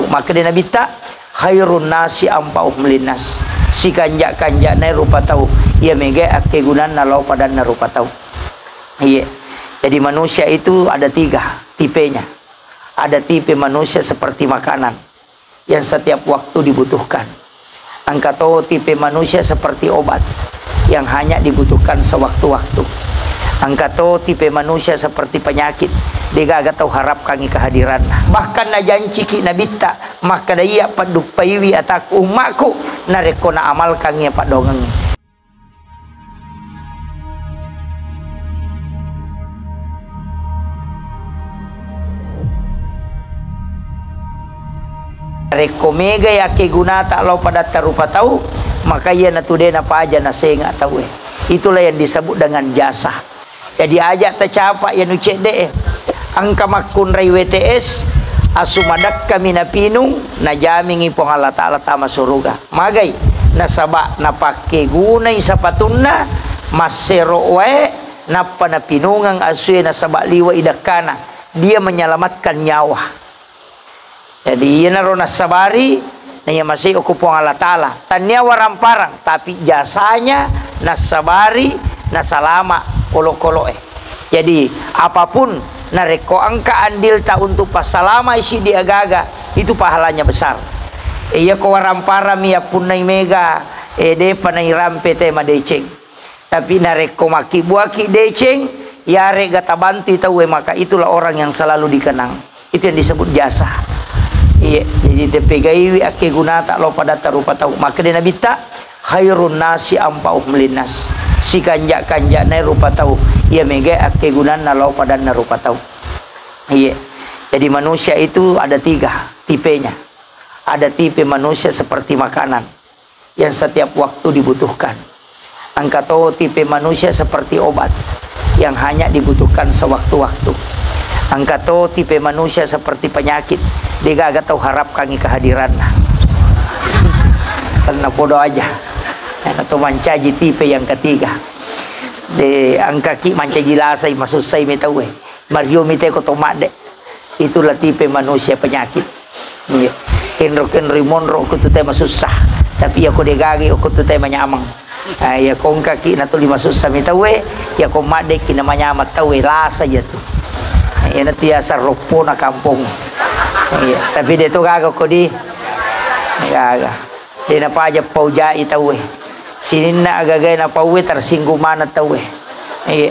tahu. Maka dia Nabi tak khairun nasi ampauhum linnas. Si kanjak-kanjak na rupa tahu. Ia mega ake gunan nalau pada na rupa tahu. Iya. Jadi manusia itu ada 3 tipenya. Ada tipe manusia seperti makanan yang setiap waktu dibutuhkan. Angkato tipe manusia seperti obat yang hanya dibutuhkan sewaktu-waktu. Angkato tipe manusia seperti penyakit. Dia gak tahu harap kangi kehadiran. Bahkan na janji ki nabita maka daya paduk paiwi atak umakku nareko na amal kangi pak dongeng. Reko mega ya ke guna tak lau pada tarupa tahu maka ia natude apa aja na senga tahu itulah yang disebut dengan jasa. Jadi ajak tercapak yang ucek de angka makun rai WTS asumadak kami na pinung na jamingi pong Allah Ta'ala tama suruga magay nasaba na pake gunay sapatunna masero wae napa na pinungang asue nasaba liwa idakana dia menyelamatkan nyawa. Jadi ia naroh nasabari nanya masih ukupong Allah Ta'ala tanya waramparang tapi jasanya nasabari nasalama kolo-kolo jadi apapun nareko angka andil tak untuk pasalama isi dia gaga itu pahalanya besar. Iya ko waramparam ya punai mega de panai rampe tema deceng tapi nareko maki buaki deceng ya rega tabantu tahu maka itulah orang yang selalu dikenang. Itu yang disebut jasa. Iya, jadi tepegaiwi ake guna tak lo pada tarupa tahu. Maka dia Nabi tak khairun nasi ampauhum linnas. Si kanjak-kanjak na rupa tahu. Ia mega ake guna nalau pada narupa tahu. Iya. Jadi manusia itu ada 3 tipenya. Ada tipe manusia seperti makanan yang setiap waktu dibutuhkan. Angkato tipe manusia seperti obat yang hanya dibutuhkan sewaktu-waktu. Angkato tipe manusia seperti penyakit. Dia gak tahu harap kangi kehadiran. Karena bodoh aja. Atau mancaji tipe yang ketiga. De angka ki mancaji lasai masuk saya metawe. Mario mite ko tomade. Itulah tipe manusia penyakit. Iya. Kenro monro ko tu tema susah. Tapi aku degagi aku tu tema nyamang. Ya kong kaki na tu 5 susah metawe. Ya ko made ki namanya amat tawe lasa aja tu. Ya nanti asal ropo na kampung. Iya, tapi dia tu gagak ko di gagak. Dia napa aja paujai tahu sini na agak na pauwe tersinggung mana tahu Iya.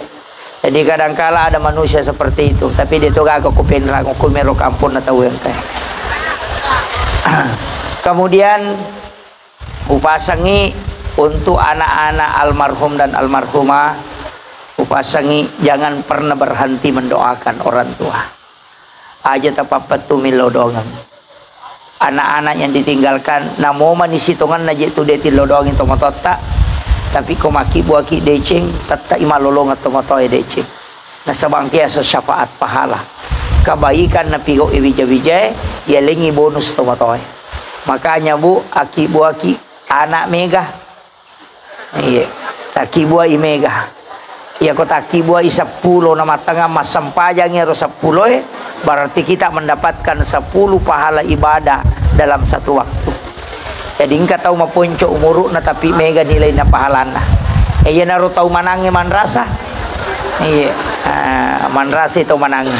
Jadi kadangkala ada manusia seperti itu, tapi dia tu gagak ko penrang ko mero kampung na tahu yang kayak. Kemudian upasangi untuk anak-anak almarhum dan almarhumah, upasangi jangan pernah berhenti mendoakan orang tua. Aja tapapat tu milodongan anak-anak yang ditinggalkan namo manisitongan naje tu de tilodongin tomatota tapi ko maki buaki deceng tatta imalolong atau matoy deceng nasabangki asa syafaat pahala kebaikan na pigo ibija-bija ya lengi bonus tomatoy. Makanya bu aki buaki anak mega iya taki buah imega ya ko taki buah 10 nama tengah mas sampajangnya ro 10 berarti kita mendapatkan 10 pahala ibadah dalam satu waktu. Jadi engkau tahu mapunco umuruk na tapi mega nilai na pahalana. Iya naruh tahu manangi manrasa. Iya manrasa itu manangi.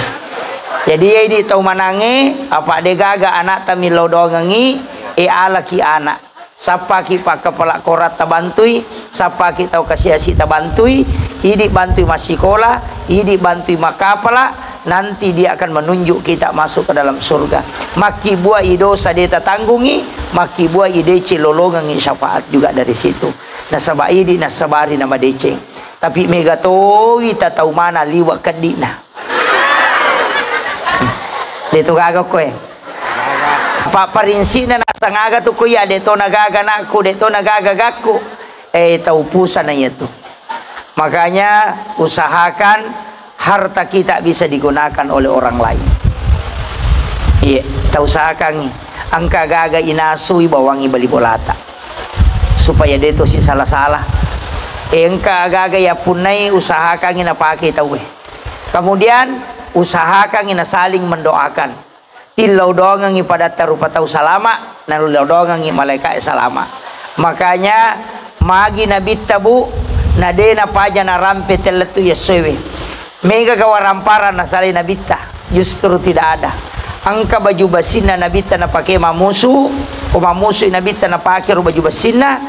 Jadi ya ini tahu manangi apa de gaga anak tamilo dongangi ala ki anak. Sapa ki pak kepala korat tabantui, sapa ki tahu kasih asi tabantui, ini bantui masikola, ini bantui makapala. Nanti dia akan menunjuk kita masuk ke dalam surga. Maki buah idosa dia tanggungi, maki buah ide cilolongangi syafaat juga dari situ. Nasaba idi nasabari nama deceng. Tapi megatoi tak tahu mana liwat kadina. Deto gagak ko Pak parinsi na nasangaga tu kuya deto nagaga naku deto nagagagaku. Tahu pusa na itu. Makanya usahakan harta kita bisa digunakan oleh orang lain. Iya, tahu usahakan angka gaga inasui bawangi bali bolata supaya dia tu si salah-salah. Engka gaga ya punai usahakan ina pakai tahu. Kemudian usahakan ina saling mendoakan. Ilau dongangi pada tarupa tahu salama, nalu dongangi malaikat salama. Makanya magi nabi tabu nadena paja na rampe teletu yesewe. Mega gawarampara na sali nabita justru tidak ada. Angka baju basina nabita na pakai mamusu, o mamusu nabita na pakai baju basina,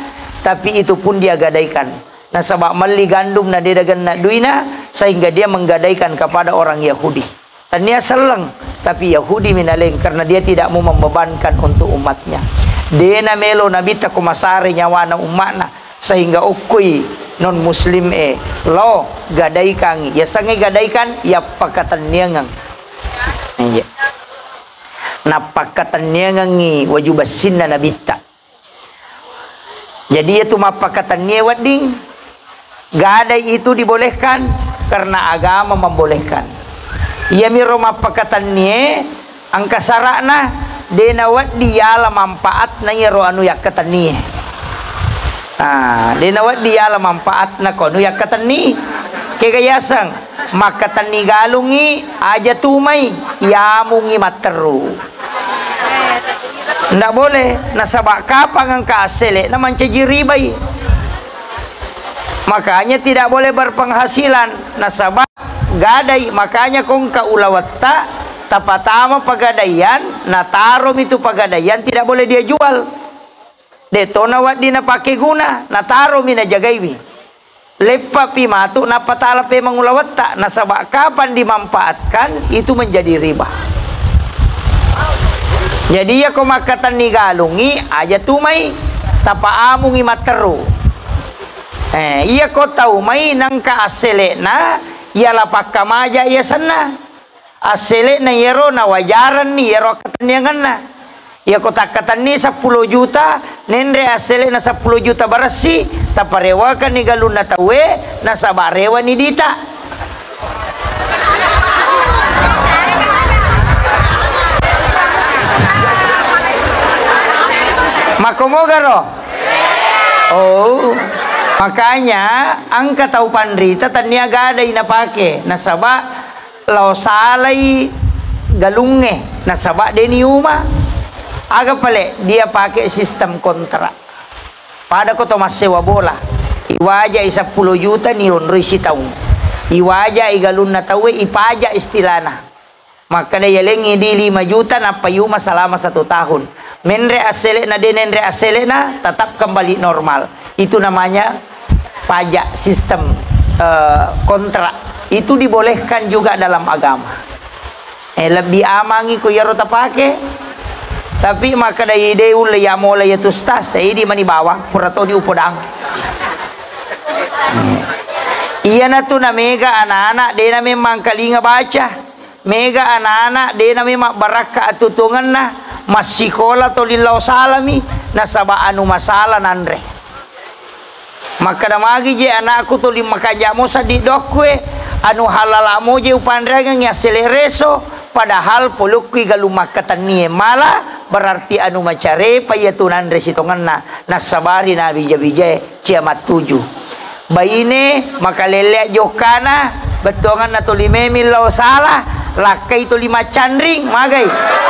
tapi itu pun dia gadaikan. Nah sabak mali gandum na dedagan na duina sehingga dia menggadaikan kepada orang Yahudi. Dan dia seleng, tapi Yahudi minaleng karena dia tidak mau membebankan untuk umatnya. Dena melo nabita kumasari nyawa na umatna sehingga ukui non muslim lo gadaikan ya sange gadaikan ya pakatan niangang. Iya. Napakatan niangangi wajubasinna nabita. Jadi itu mapakatan niya wading. Gadai itu dibolehkan karena agama membolehkan. Ia miro mapakatan niye angka sarakna denawat diala manfaat na yero anu yakatan niye. Denawat diala manfaat na kono yakatan ni kegayasang makatan ni galungi aja tumay yamungi materu. Ndak boleh nasabak kapang ang kaasele na mancajiribay. Makanya tidak boleh berpenghasilan nasabak gadai. Makanya kung kaulawatta tapatama pagadaian natarom itu pagadaian tidak boleh dia jual. Deto nawat di napake guna natarom ina jagaiwi. Lepa pimatu napatala pe mangulawatta nasabak kapan dimanfaatkan itu menjadi riba. Jadi ya kumakatan ni galungi aja tumay tapaamungi materu. Iya ko tahu may nang kaasele na ialah pakamaja iya sana asele na yero na wajaran ni yero kataniangan na iya ko takatan ni 10 juta nendre asele na 10 juta barasi taparewakan ni galun na tawe na sabarewa ni dita. Makomogaro. Oh, makanya angka tahu pandrita tania gadai na pake nasaba lao salai galunge nasaba deni uma aga pale dia pakai sistem kontrak pada koto sewa bola iwaja 10 juta ni onroi sitaung iwaja igalun na tawe ipaja istilana maka dia lengi di 5 juta na payuma selama 1 tahun menre asele na denenre asele na tetap kembali normal. Itu namanya pajak sistem kontrak. Itu dibolehkan juga dalam agama. Lebih amangi ko yaro tapake. Tapi maka dai deul ya mola ya tustas di mani bawang purato di upodang. Iya na tu na mega anak-anak de na memang kalinga baca. Mega anak-anak de na memang baraka atutungan na masikola to lillaw salami nasaba anu masalah nandre. Maka damagi je anakku to limakaja mo sa didokwe anu halala mo je upandra nga selereso padahal pulukwi galumakatan niye mala berarti anu macare payatunan resitongan na nasabari na bija-bija ciamat 7 bayine makalele jokana betongan na to limemil law salah lakai to 5 candring magay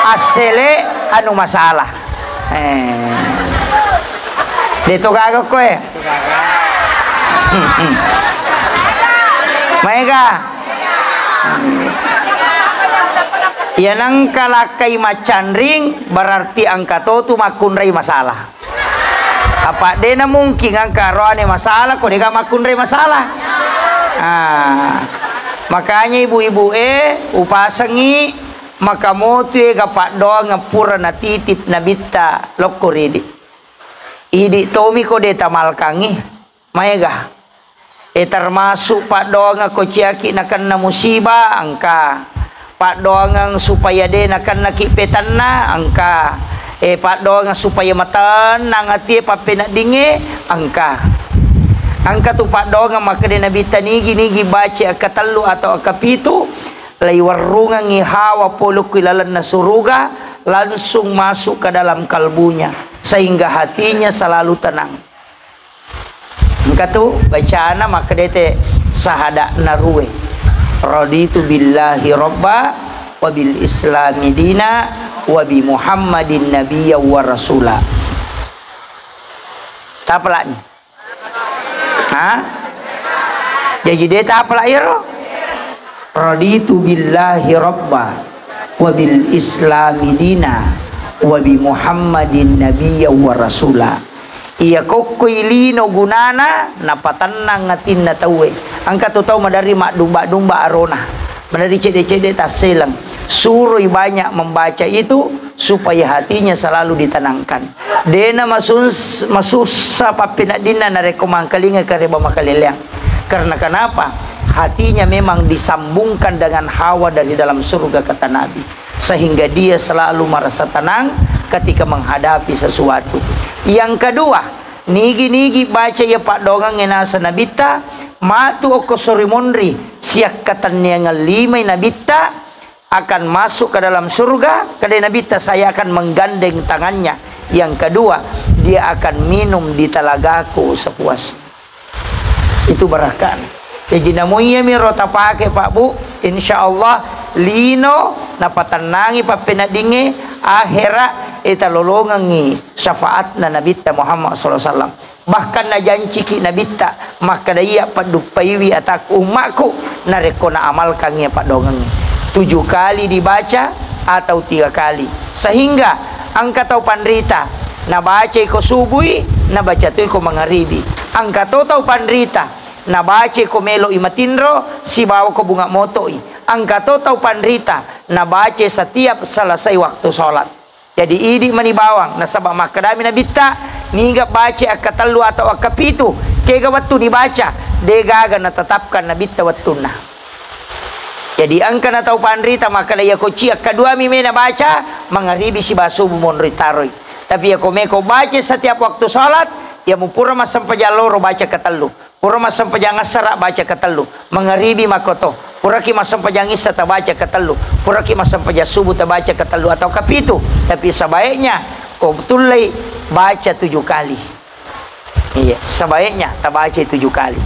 asele anu masalah dito gagok ko Mega yan ang kalakay macandring berarti ang kato makunray masalah apa de na mungkin ang karoane masalah ko di ka makunray masalah makanya ibu-ibu upasangi makamoto kapak doang ngapura na titip na bitta lokoridi idi tomi ko de tamalkangi maega termasuk pak doang ko ciaki nakan na musibah angka pak doang supaya de nakan nakipetan na angka pak doang supaya matan nang ati papena dinge angka angka tu pak doang maka de nabita nigi baca akatallu atau akapitu lay warungan hawa puluk ilalan na suruga langsung masuk ke dalam kalbunya sehingga hatinya selalu tenang. Angka tu bacaan maka dete sahada naruwe raditu billahi robba wa bil islami dina wa bi Muhammadin nabiyya wa rasula. Tak apa nih? Hah? Jadi dia tak apa ya? Raditu billahi rabba wa bil islami dina wa bi Muhammadin nabiyya wa rasula. Iya kokoi lino gunana napatanang ngatin na tawe. Angka tahu madari mak dumba arona. Madari cede-cede taselang. Suruh banyak membaca itu supaya hatinya selalu ditenangkan. Dena masusa papinadina na rekomang kalinga kareba makaleleang. Karena kenapa? Hatinya memang disambungkan dengan hawa dari dalam surga kata Nabi. Sehingga dia selalu merasa tenang ketika menghadapi sesuatu. Yang kedua, nigi baca ya Pak Dongang ngenasa nabita matu oko sorimonri siak katanya ngelimai nabita akan masuk ke dalam surga. Kadai nabita saya akan menggandeng tangannya. Yang kedua, dia akan minum di talagaku sepuasnya. Itu barakan. Jadi namunya mi rota pakai Pak Bu, insyaallah lino napatanangi papenadinge akhirat eta lolongangi syafaat na nabita Muhammad sallallahu alaihi wasallam. Bahkan na janji ki nabita maka daya padupaiwi atak umatku nareko na amalkan ya Pak Dongang 7 kali dibaca atau 3 kali sehingga angka tau pandrita na baca ko subuhi na baca tu ko mangaribi angka tau pandrita na baca ko melo imatindro si bawa ko bunga motoi angka tau pandrita na baca setiap selesai waktu sholat. Jadi idi manibawang nasabak makadami nabita niga baca akatalu atau akapitu kega waktu dibaca degaga natatapkan nabita wattuna. Jadi angka na tau pandrita maka daya ko cia kedua mime na baca mangaribi si basubu monritaroi. Tapi ya ko baca setiap waktu sholat ya mupura masam pajaloro baca katalu. Pura masam pajang asara baca ketelu mengaribi makoto pura ki masam pajang isa ta baca ketelu pura ki masam pajang subuh ta baca ketelu atau kapitu tapi sebaiknya kau tulai baca 7 kali. Iya sebaiknya ta baca 7 kali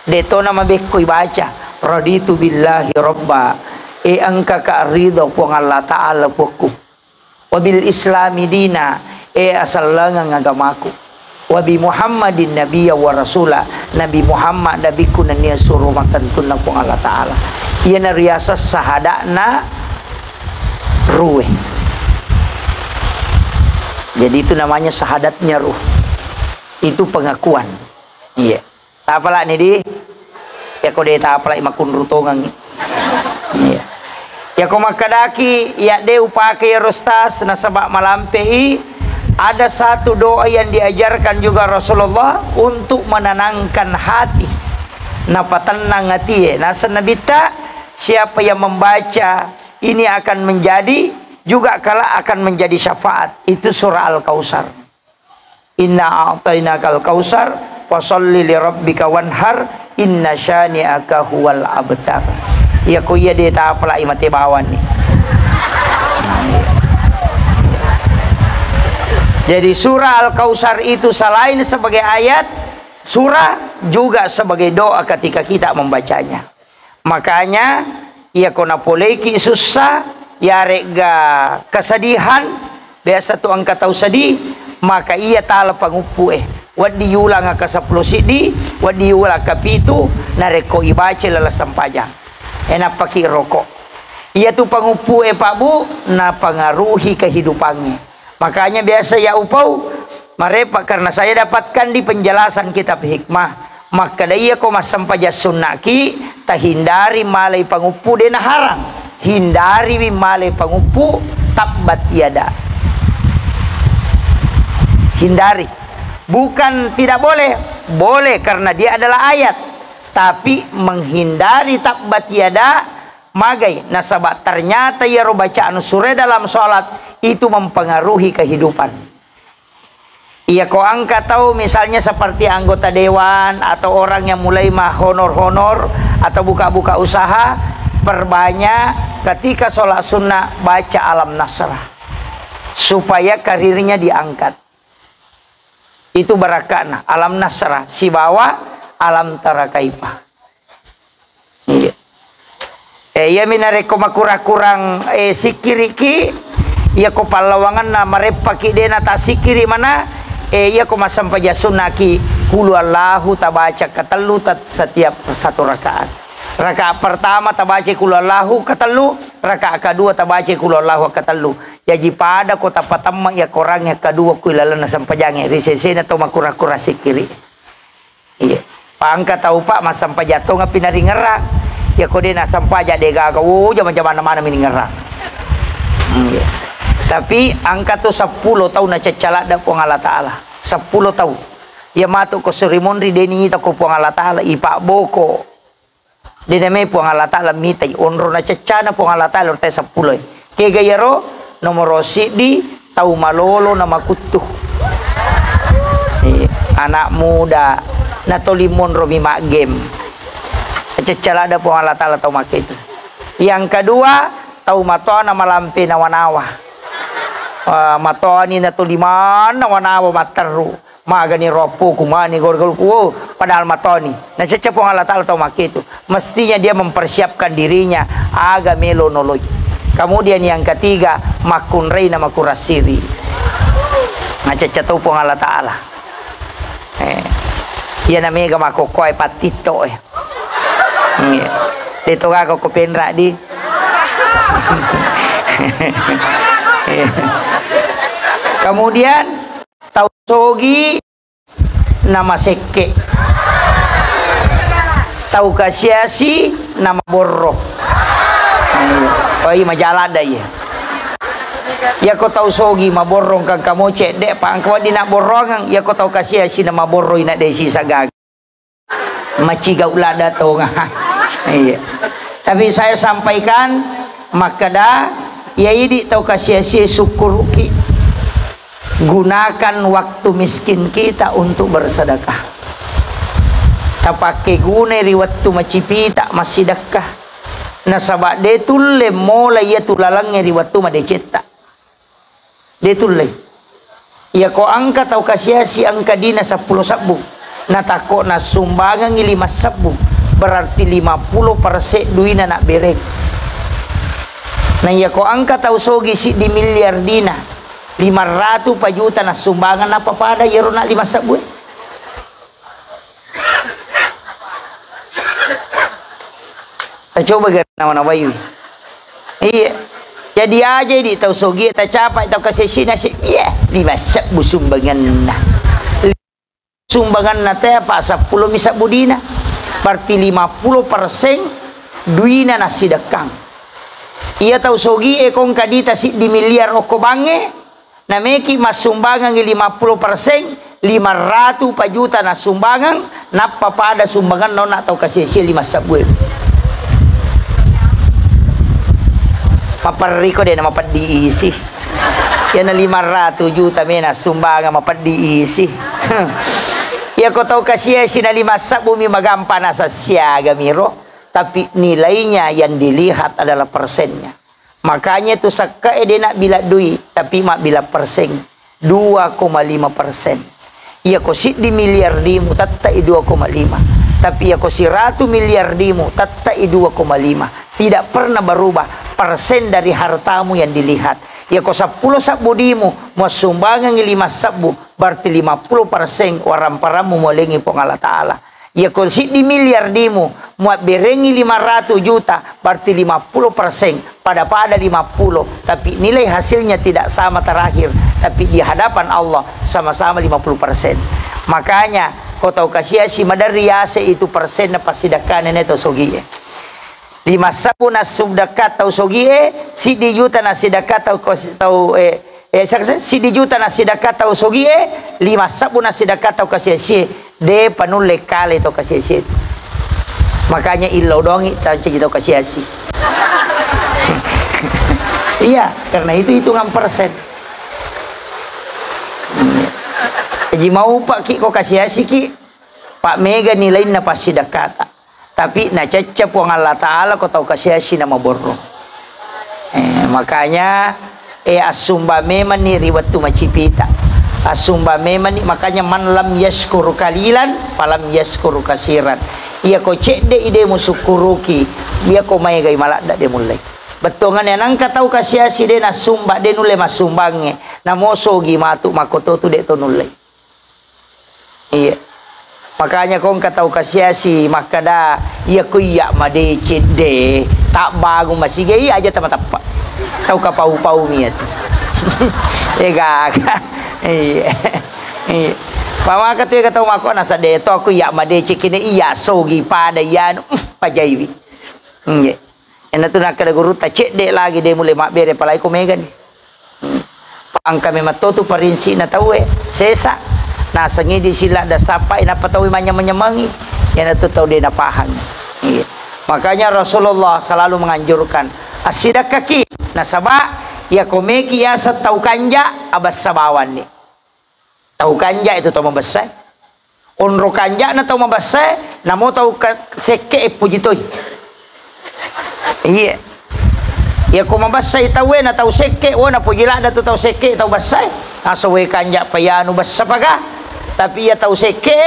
deto nama bekoi baca raditu billahi robba angka ka ridho puang Allah ta'ala puku wabil islami dina asal langang agamaku wabi Muhammadin nabiyya wa rasula Nabi Muhammad nabiku na niya suruh makantun na po Allah Ta'ala iya na riyasa sahada na ruh jadi itu namanya sahadatnya ruh itu pengakuan iya tapala ni di ya ko de tapala imakun rutongang iya ya ko makadaki ya de upake rostas na sabak malampei. Ada satu doa yang diajarkan juga Rasulullah untuk menenangkan hati. Napa tenang hati nasa nabita siapa yang membaca ini akan menjadi juga kala akan menjadi syafaat. Itu surah Al-Kautsar. Inna a'tainakal kautsar washolli li rabbika wanhar inna syani'aka huwal abtar. Ya ko iya de ta pala imate bawan ni. Jadi surah Al-Kautsar itu selain sebagai ayat surah juga sebagai doa ketika kita membacanya. Makanya ia kona poleki susah ya rega kesedihan biasa tu angka tau sedih maka ia tala pangupu wadi ulang ka 10 sidi wadi ulang ka 7 nareko ibaca lala sampajang enak pakai rokok ia tu pangupu Pak Bu na pengaruhi kehidupannya. Makanya biasa ya upau marepa karena saya dapatkan di penjelasan kitab hikmah maka daya ko masampaja sunnaki tahindari malai pangupu dena harang hindari malai pangupu tabbat yada hindari bukan tidak boleh karena dia adalah ayat tapi menghindari tabbat yada magai nasabak ternyata ya bacaan surah dalam sholat itu mempengaruhi kehidupan. Iya kau angkat tahu misalnya seperti anggota dewan atau orang yang mulai mah honor atau buka-buka usaha perbanyak ketika sholat sunnah baca alam nasrah supaya karirnya diangkat. Itu barakana alam nasrah si bawah alam tarakaipa. Iya. Ya minareko makurang-kurang sikiriki Ia ko palawangan na marepaki de na tasikiri mana ia ko masampaja sunaki kulu Allahu tabaca katalu setiap satu rakaat. Rakaat pertama tabaca kulu Allahu katalu, rakaat kedua tabaca kulu Allahu katalu. Jadi pada kota patama ya korangnya kedua kuilalana sampajange risesena to makura-kura sikiri. Iya. Pangka tahu Pak mas sampai jatuh ngapi nari ngerak. Ya kode na sampai jadi gaga. Zaman-zaman mana mini ngerak. Iya. Tapi angka tu 10 tahun na cecala da puang Allah Ta'ala. 10 tahun. Ya matu ko serimonri deni ita ko puang Allah Ta'ala. Ipak boko. Dene me puang Allah Ta'ala mitai. Onro na cecana puang Allah Ta'ala. Orte 10. Kega yaro. Nomor sidi. Tau malolo nama kutuh. Anak muda. Na tolimon romi mak game. Cecala da puang Allah Ta'ala tau make itu. Yang kedua. Tau matona malampi nawa-nawa. Matoni na tuliman nawa-nawa mataru magani ropo kumani gorgol ku padahal matoni na cecapong Allah Ta'ala tau make itu mestinya dia mempersiapkan dirinya aga melo noloy. Kemudian yang ketiga makun reina makurasiri na cecatupong Allah Ta'ala ya namanya makokoy patito dito ka ko penra di kemudian tahu sogi nama seke, tahu kasiasi nama borok. Oh iya majalah dah ya. Ya kau tahu sogi ma borong kang kamu cek dek pang kau di nak borongan ya kau tahu kasiasi nama boroi nak desi sagag. Maci gak ulada tahu ngah. Iya. Tapi saya sampaikan makada ya ini tahu kasiasi syukur ki. Gunakan waktu miskin kita untuk bersedekah. Tak pakai guna di waktu macipita masih sedekah. Nasabak detulle mulai ya tulalangnya di waktu madeceta. Detulle. Ya ko angka tau kasiasi angka dina 10 sabu. Na tako na sumbangan 5 sabu. Berarti 50% duina nak berek. Nah ya ko angka tau sogi si di miliar dina. 500 juta na sumbangan apa pada ya nak 5 sabu. Coba kan nama-nama ini. Iya. Jadi aja di tahu sogi tak capai tahu kasih nasi. Iya, 5 sabu sumbangan nah. Sumbangan nate apa 10 misabu dina. Berarti 50% duina nasi dekang. Iya tahu sogi ekong kadita si di miliar oko bange. Nameki mas sumbangan 50%, 500 juta na sumbangan, napa pada sumbangan nona tahu kasih 5 sabu. Papariko din na mapadiisi. Yan na 500 juta mena sumbangan mapadiisi. Ya ko tahu kasih na 5 sabu mi magampa na sa siaga miro, tapi nilainya yang dilihat adalah persennya. Makanya itu sakai dia nak bila duit tapi mak bila persen 2,5%. Ia ko si di miliar dimu tatai 2,5. Tapi ia ko si 100 miliar dimu tatai 2,5. Tidak pernah berubah persen dari hartamu yang dilihat. Ia ko 10 sabu dimu mau sumbangan 5 sabu berarti 50% orang paramu molengi pong Allah Ta'ala. Ya kalau si di miliar dimu muat berengi 500 juta berarti 50% pada 50 tapi nilai hasilnya tidak sama terakhir tapi di hadapan Allah sama-sama 50%. Makanya kau tahu kasih si madariase itu persen apa sedekah nenek atau sogi 5 sabu na sedekah atau sogi si di juta na sedekah atau si di juta na sedekah atau sogi 5 sabu na sedekah atau kasih si de panule kale to kasih. Makanya ilau dongi tahu cerita kasih. Iya, karena itu hitungan persen. Jadi mau Pak Ki kok kasih ki Pak Mega nilai na pasti dekata. Tapi na cecep wong Allah Ta'ala kau tahu kasih nama borro. Makanya asumba memang ni riwatu macipita. Asumba memang makanya man lam yashkuru kalilan falam yashkuru kasiran. Ia ko cek de ide musukuruki dia ko mai gai malak dak de mulai. betongan yang nangka tahu kasih si de na sumba de nule masumbange na moso gi matu makoto tu de to nule. Iya. Makanya kong katau kasih si makada iya kuya made cede tak bagu masih gay aja teman-teman. Tahu ka pau-pau miat. Ega. Iya. Iya. Pama katu katau mako nasa de to aku ya made cikine iya sogi pada yan pajaiwi. Iya. Ena tu nak kada guru ta cede lagi de mulai mak bere palai ko megan. Pang kami matotu parinsi na tawe sesa. Nah sengidi sila da sapa ina patawi menyemangi yang itu tahu dia napahang. Iya. Makanya Rasulullah selalu menganjurkan asidak kaki nasaba ya komeki ya setau kanja abas sabawan ni. Tahu kanja itu tahu membesar. Onro kanja na tahu membesar, namo tahu seke pujitoy. Iya. Ya ko membesar tahu na tahu seke, na pujila da tahu seke tahu besar. Asawe kanja payanu besar paga. Tapi ia tahu seke,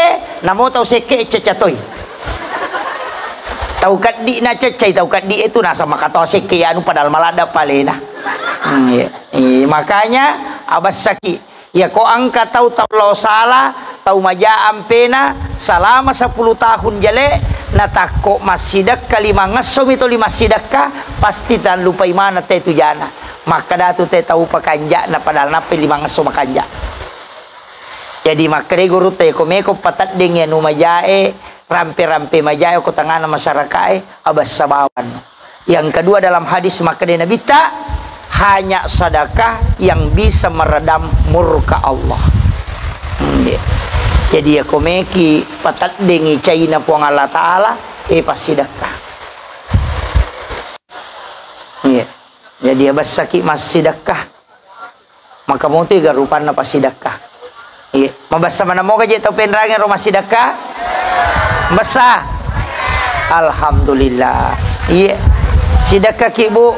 namo tahu seke cecatoy. Tahu kaddi na cecai, tahu kaddi itu nasa makato seke anu padahal malada palena. Makanya abas saki, ya ko angka tahu lo salah, tahu maja ampena selama 10 tahun jale, natako masidak kalima ngasom itu 5 sidakka pasti tan lupa imana te tu jana. Maka datu te tahu pakanja na padahal nape 5 ngasom makanja. Jadi makre guru te komeko patat ding ya numajae rampe-rampe majae ko tangana masyarakat abas sabawan. Yang kedua dalam hadis makre Nabi ta hanya sedekah yang bisa meredam murka Allah. Jadi ya komeki patat ding icaina puang Allah taala pas sedekah. Iya. Jadi abas sakit mas sedekah. Maka mau tiga rupana pas sedekah. Iya, mabasa mana mo kaje tau penrangan rumah sidaka? Basa. Alhamdulillah. Iya. Sidaka ki bu,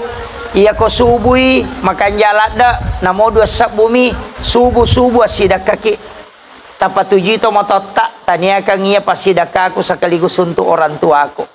iya ko subui makan jalada namo 2 sak bumi subuh sidaka ki. Tapatuji to matotta tania kang iya pas sidaka aku sekaligus untuk orang tua aku.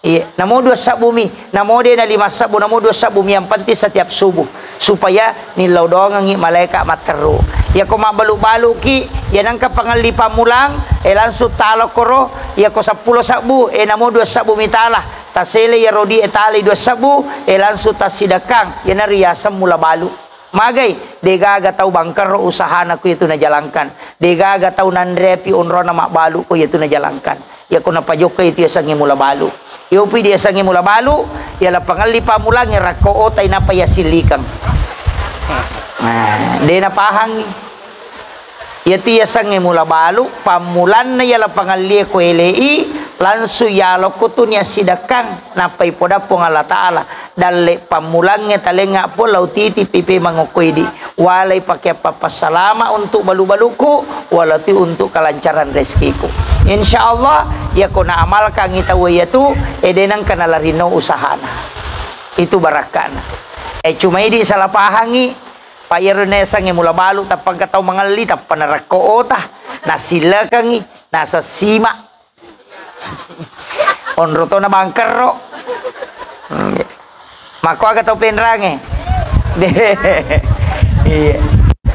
Iya, namo 2 sak bumi, namo dia na 5 sabu, namo 2 sak bumi yang penting setiap subuh supaya nilau doang ngi malaikat materu. Ya ko mabalu-balu ki ya nangka pangalipa mulang langsung talo koro ya ko 10 sabu namo 2 sabu mitala tasele ya rodi etali 2 sabu langsung tasidakang ya nariasam mula balu magay degaga tau bangker usaha ko itu na jalankan degaga tau nandrepi unro na makbalu ko itu na jalankan ya ko napajok kay itu sangi mula balu yopi dia sangi mula balu ya la pangalipa mulang ya rako tay na payasilikang. Nah, dia na pahang ya tiya sange mula balu pamulan na yala pangalie ko elei lansu yalo kutunya sidakang napai poda pong Allah taala dalle pamulannya talenga po lautiti pipi mangokoidi walai pakai papasalama untuk balu-baluku walati untuk kelancaran rezekiku insyaallah ya kona amalkan kita wayatu edenang kanalarino usahana itu barakana cuma ini salah pahangi payar nesang yang mula balu tapang katau mangali tapan narako ota nasila kangi nasa sima onroto na bangkero mako aga tau penrange iya.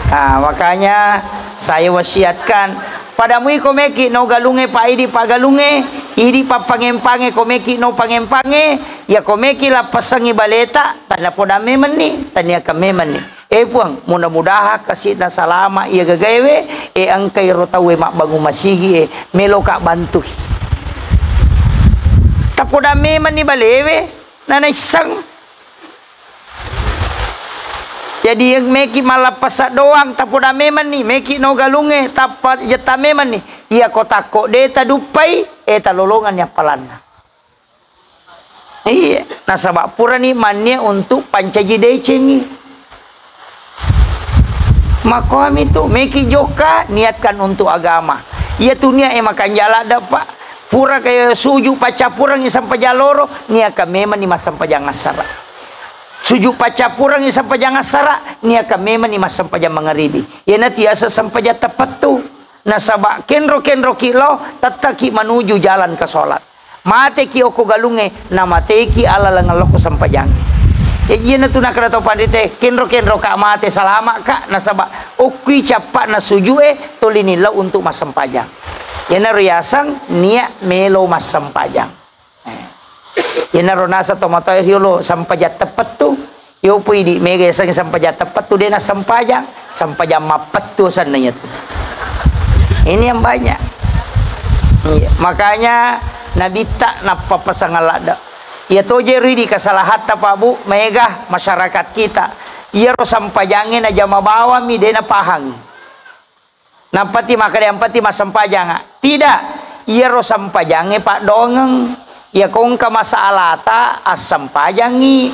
Nah, makanya saya wasiatkan padamu komeki no galunge pa idi pa galunge idi pa pangempange komeki no pangempange ya komeki la pasangi baleta tanya poda memeni tanya ka memeni puang mudah-mudahan kasih na salama ia gagawe angkai rotawe mak bangu masigi melo ka bantu tapoda memeni balewe nanay sang jadi yang meki malapasa doang tapoda memeni meki no galunge tapat jeta memeni ia kotako deta dupai talolongan ya palana iya nasabak purani mannya untuk pancaji decengi makom itu meki joka niatkan untuk agama ia tuh niat makan jala dapat pura kayak suju pacapurang yang sampai jaloro niat kami memang ni mas sampai jangan sara suju pacapurang yang sampai jangan sara niat kami memang ni mas sampai jangan mengeribi ya nanti asa sampai jatuh tepat tuh nasabak kenro kilo tataki menuju jalan ke solat mate ki oko galunge nama teki ala langaloko sampai jangan Iya na tu nak kena topan dite kenro kak mate salama kak nasaba ukui capak na sujue tolini lau untuk mas sempajang. Yana riasang niat melo mas sempajang. Yana ronasa tomato hiolo sampajat tepat tu. Yo pui di mega sang sampajat tepat tu dia na sempajang mapet tu sananya tu. Ini yang banyak. Makanya Nabi tak napa pasangalada. Ya toje ridi kesalahan Pak Bu mega masyarakat kita. Ia ro sampajangin aja mabawa mi dena pahang. Nampati maka diampati mas sampajang. Tidak. Ia ro sampajange Pak dongeng. Ya kong ka masalata as sampajangi.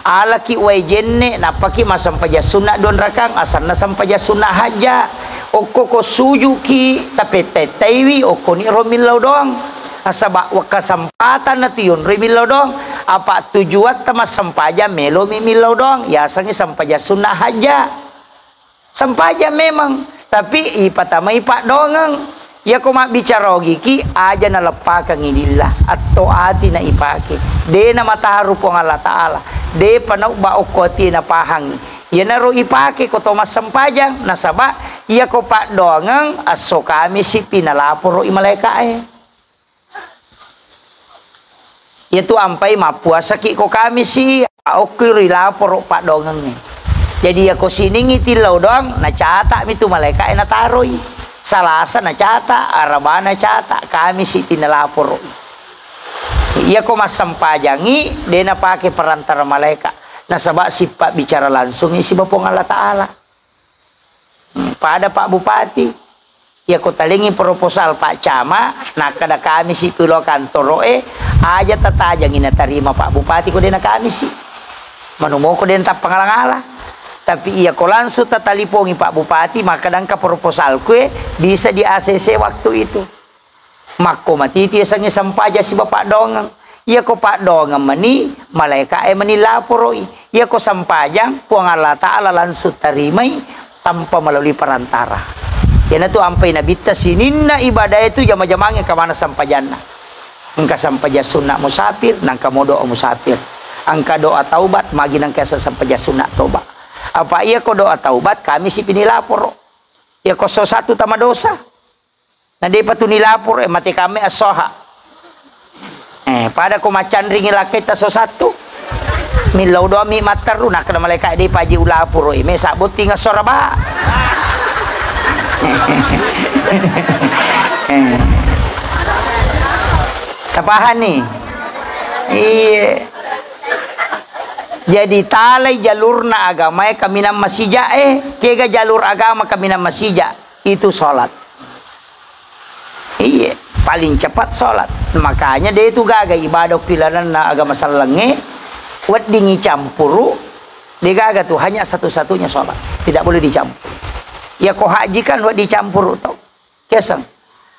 Ala ki wajenne napaki mas sampaja sunat don rakang asana sampaja sunat haja. Oko ko suju ki tapi tetaiwi oko ni romilau doang. Asaba wakasempatan na tiyon rimilaw dong apa tujuan tamas sampaja melo mimilaw dong ya sangi sampaja sunnah haja sampaja memang tapi ipatamay pak dongang ya kuma bicara giki aja na lepakang inilah atau ati na ipake de na mataharupong Allah Ta'ala de panau ba okoti na pahang ya naro ipake ko tomas sampajang nasaba ya ko pak dongang aso kami si pinalaporo imaleka yaitu ampai mapuasa ki ko kami si okiri lapor pak dongeng jadi aku sini ngitilau doang na catak itu malaikat na taroi salasa na catak arabana catak kami si pinalapor iya ko mas sampajangi dia na pakai perantara malaikat na sabak si pak bicara langsung si bapong Allah Ta'ala pada Pak Bupati ya ko talingi proposal Pak Cama nah kada kami si pilo kantor aja tatajang ina tarima Pak Bupati ko din na kami si manumo ko din tap pangalang-ala tapi iya ko langsung tatalipongi Pak Bupati maka dangka proposal ko bisa di ACC waktu itu mako matiti sangi sampaja si Bapak Dongang iya ko Pak Dongang mani malaika mani laporoi iya ko sampajang puang Allah Ta'ala langsung tarimai tanpa melalui perantara. Yana tu ampai nabita sininna ibadah itu jama-jamangnya ke mana sampajana. Engka sampaja sunat musafir, nangka modo musafir. Angka doa taubat magi nangka sampaja sunat tobat. Apa iya ko doa taubat kami si pinilapor. Ya ko so satu tama dosa. Nandi patu nilapor mati kami asoha. Pada ko macan ringi lakit so satu. Milau doa mi mataru nak na malaikat di paji ulapor me sabut tinga soraba. Tapahan nih iya jadi talay jalurna agama kami nam masija kega jalur agama kami nam masija itu sholat iya paling cepat sholat makanya dia itu gaga ibadah pilanan na agama salenge wat dingi campuru dia gaga tuh hanya satu-satunya sholat tidak boleh dicampur ya ko haji kan wa dicampur tau kesang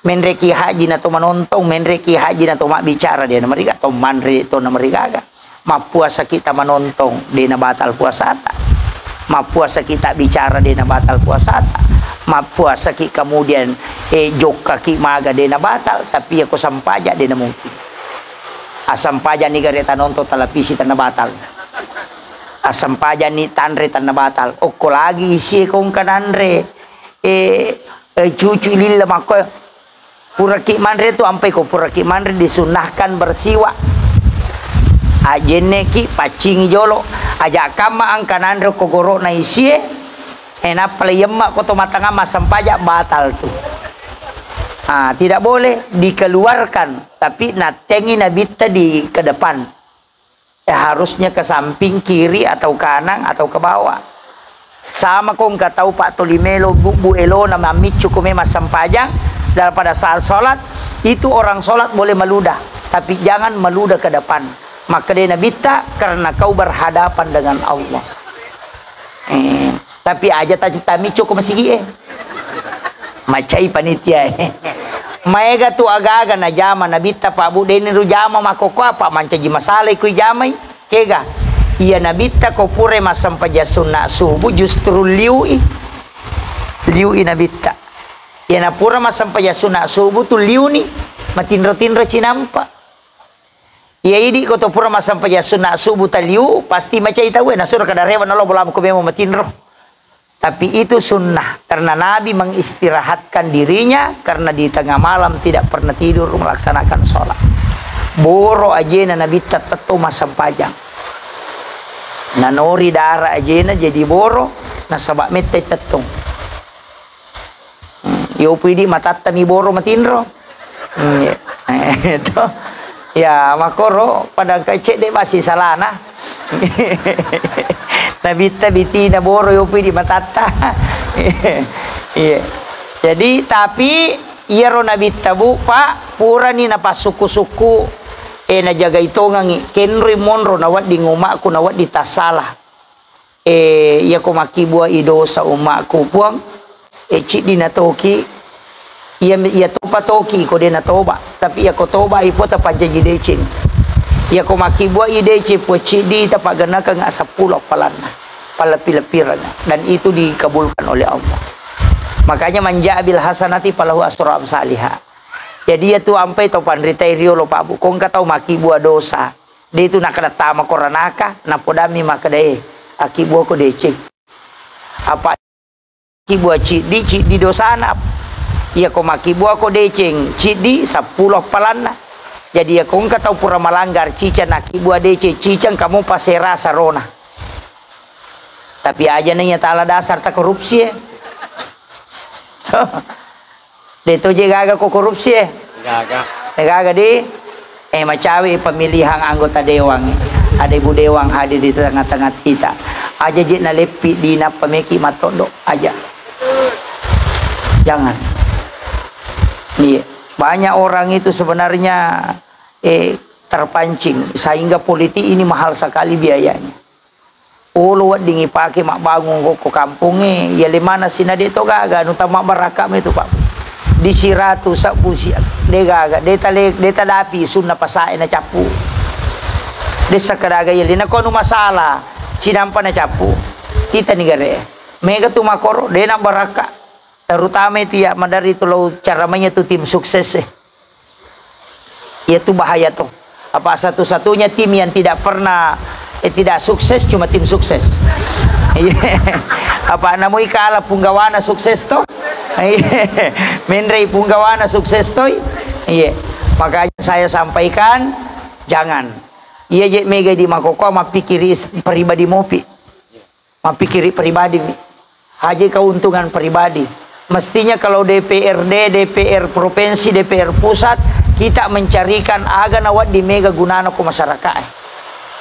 menreki haji na to manontong menreki haji na to mak bicara dia na mariga to manre to na mariga ma puasa kita manontong dia na batal puasa ta ma puasa kita bicara dia na batal puasa ta ma puasa ki kemudian jokka ki maga dia na batal tapi aku sampaja dia na mungkin asam paja ni gareta nonton televisi tan batal asam paja ni tanre tan batal okko lagi isi kong kananre cucu lilla mako puraki manre tu ampai ko puraki manre disunahkan bersiwa ajene ki pacingi jolo aja kama ang kananre ko goro na isi ena playemma ko to matanga masam paja batal tu tidak boleh dikeluarkan tapi natengi nabita di ke depan harusnya ke samping kiri atau kanan atau ke bawah sama kong tahu Pak Tolimelo Bu Elo nama micu kume masam pajang dan pada saat sholat itu orang sholat boleh meludah tapi jangan meludah ke depan maka dia nabita karena kau berhadapan dengan Allah tapi aja tak micu kume sigi macai panitia Maega tu aga-aga na jama nabita Pak Bu deni ru jama makoko apa mancaji masalah ikui jamai kega iya nabita ko pure masam paja sunna subuh justru liui nabita iya na pura masam paja sunna subuh tu liu ni matinro-tinro cinampa Ya idi ko to pura masampai ya sunna subuh taliu pasti macam itu we nasur kada rewan Allah bolam ko memo matinro. Tapi itu sunnah karena Nabi mengistirahatkan dirinya karena di tengah malam tidak pernah tidur melaksanakan sholat. Boro ajena Nabi tetetu masam pajang. Nanori darah ajena jadi boro nasabak mete tetung. Yo pidi matata mi boro matinro. Itu ya makoro pada kecek deh masih salah nah. Nabita bitina boro yo pidi matata. Iya. Jadi tapi iya ro nabita bu pak pura ni napa suku-suku na jaga itongangi kenri monro nawat di ngumakku nawat di tasalah. Iya ko makibua idosa umakku puang cik dinatoki iya topa toki ko dena toba tapi iya ko toba ipo tapa janji decing iya ko makibua idece po cidi tapa ganaka nga 10 palana palapi-lapirana dan itu dikabulkan oleh Allah. Makanya manja bil hasanati palahu asra amsalihah. Jadi ya tu ampai to panritai rio lo pabu kong katau makibua dosa de itu nakada tama koranaka napodami makade akibua ko decing apa kibua cidi dosana iya ko makibua ko deceng cidi 10 palana jadi ya kong katau pura malanggar cica nakibua dece cicang kamu pasera sarona tapi aja nanya tala dasar tak korupsi Dito gaga ko korupsi gaga di macawi pemilihan anggota dewan ada ibu dewan hadir di tengah-tengah kita aja jik na lepi dina pemeki matondo aja jangan. Iya, banyak orang itu sebenarnya terpancing sehingga politik ini mahal sekali biayanya. Ulu dingi pakai mak bangun kok kampungnya ya di mana sih nade to gaga utama barakam itu pak di siratu sabusi de gaga deta dapi sunna pasae na capu desa kadaga ya lina kono masalah cinampa na capu kita negara mega tu makoro dena baraka terutama itu ya madari itu lo cara mainnya tuh tim sukses ya tuh bahaya tuh apa satu-satunya tim yang tidak pernah tidak sukses cuma tim sukses. Apa namui kala punggawana sukses toh? Menrei punggawana sukses toh? Iya. Makanya saya sampaikan jangan. Iya je mega di makoko mapikiri pribadi mopi. Mapikiri pribadi. Haji keuntungan pribadi. Mestinya kalau DPRD, DPR provinsi, DPR pusat kita mencarikan agar nawat di mega gunana ko masyarakat.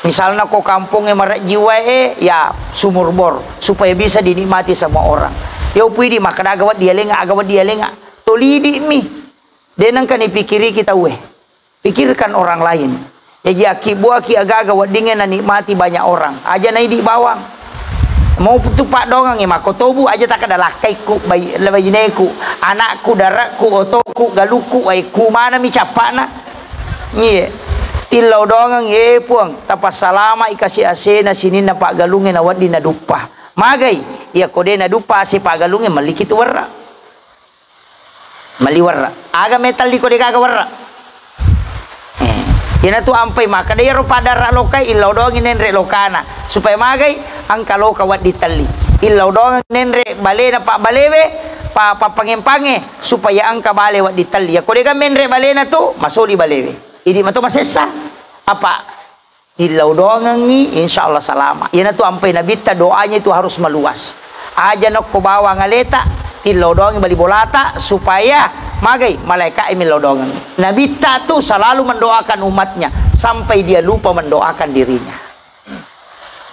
Misalnya kok kampungnya marak jiwa ya sumur bor supaya bisa dinikmati sama orang. Ya pudi makan agawat dia lenga tolidi mi. Denang kan dipikiri kita pikirkan orang lain. Jadi akibu aki agak dingin nikmati banyak orang. Aja nai di bawang. Mau tupak dongang ya makotobu aja tak ada lakaiku bayineku anakku darakku otoku galuku ku mana mi capana. Iya. Tilau dongang puang tapas salama ikasi asena sini na pak galungin na wadi na dupa magai ya kode na dupa si pak galungin malikit warra mali warra aga metal di kode kaga warra ina tu ampai maka dia rupa darah lokai ilau dongin nenre lokana supaya magai angka loka wadi tali ilau dongin nenre bale na pak balewe pa pangempange supaya angka bale wadi tali ya kode kan menre bale na tu masoli balewe ini matu masesa apa ilau doang ni insyaallah salama ina tu ampai nabita doanya itu harus meluas aja nok ko bawa ngaleta ilau doang bali bolata supaya magai malaikat ilau doang nabita tu selalu mendoakan umatnya sampai dia lupa mendoakan dirinya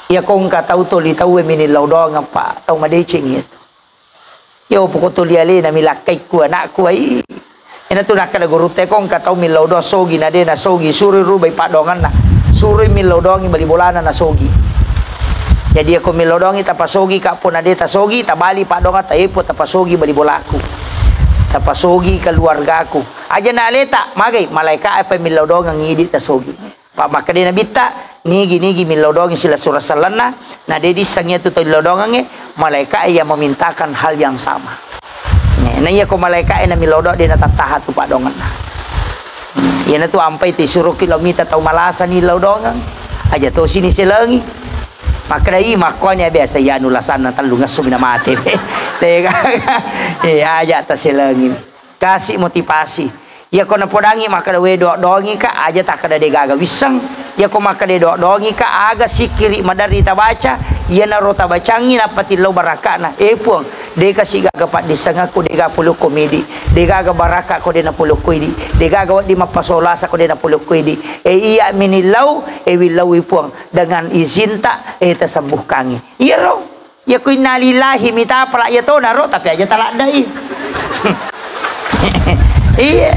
ya kong katau to li tahu min ilau doang apa tau madecing itu yo pokok to liale na milakai ku anakku ai ina tu nak kada guru tekong katau milau do sogi na de na sogi suri rubai padongan na suri milau dongi bali bolana na sogi jadi aku milau dongi tapasogi ka pun ade ta sogi tabali padongan ta epo tapasogi bali bolaku tapasogi keluargaku aja na aleta magai malaikat apa milau dongang ngidi ta sogi pa makade na bitta nigi milau dongi sila surah salana na dedi sangnya tu milau dongange malaikat yang memintakan hal yang sama. Nah iya ko malaikat na milodo dia natatahat tu pak dongan. Ya na tu ampai ti suruh kilomita tau malasan ilaw dongang. Aja to sini selengi. Makrai makonya biasa ya nulasan na talungas sumina mati. Tega. Aja ta selengi. Kasih motivasi. Ya ko na podangi maka we dongi ka aja tak kada de gaga wisang. Ya ko maka de dongi ka aga sikiri madari ta baca. Ya na rota bacangi na pati lo baraka na puang. De kasih gaga pat disanga ko de ga puluh komedi. De gaga baraka ko de na puluh koidi. De gaga di mapasolasa ko de na puluh koidi. Iya minilaw wilawi puang dengan izin tak tersembuh kangi. Iya ro. Ya ko innalillahi mita pala ya to na ro tapi aja talak dai. Iya.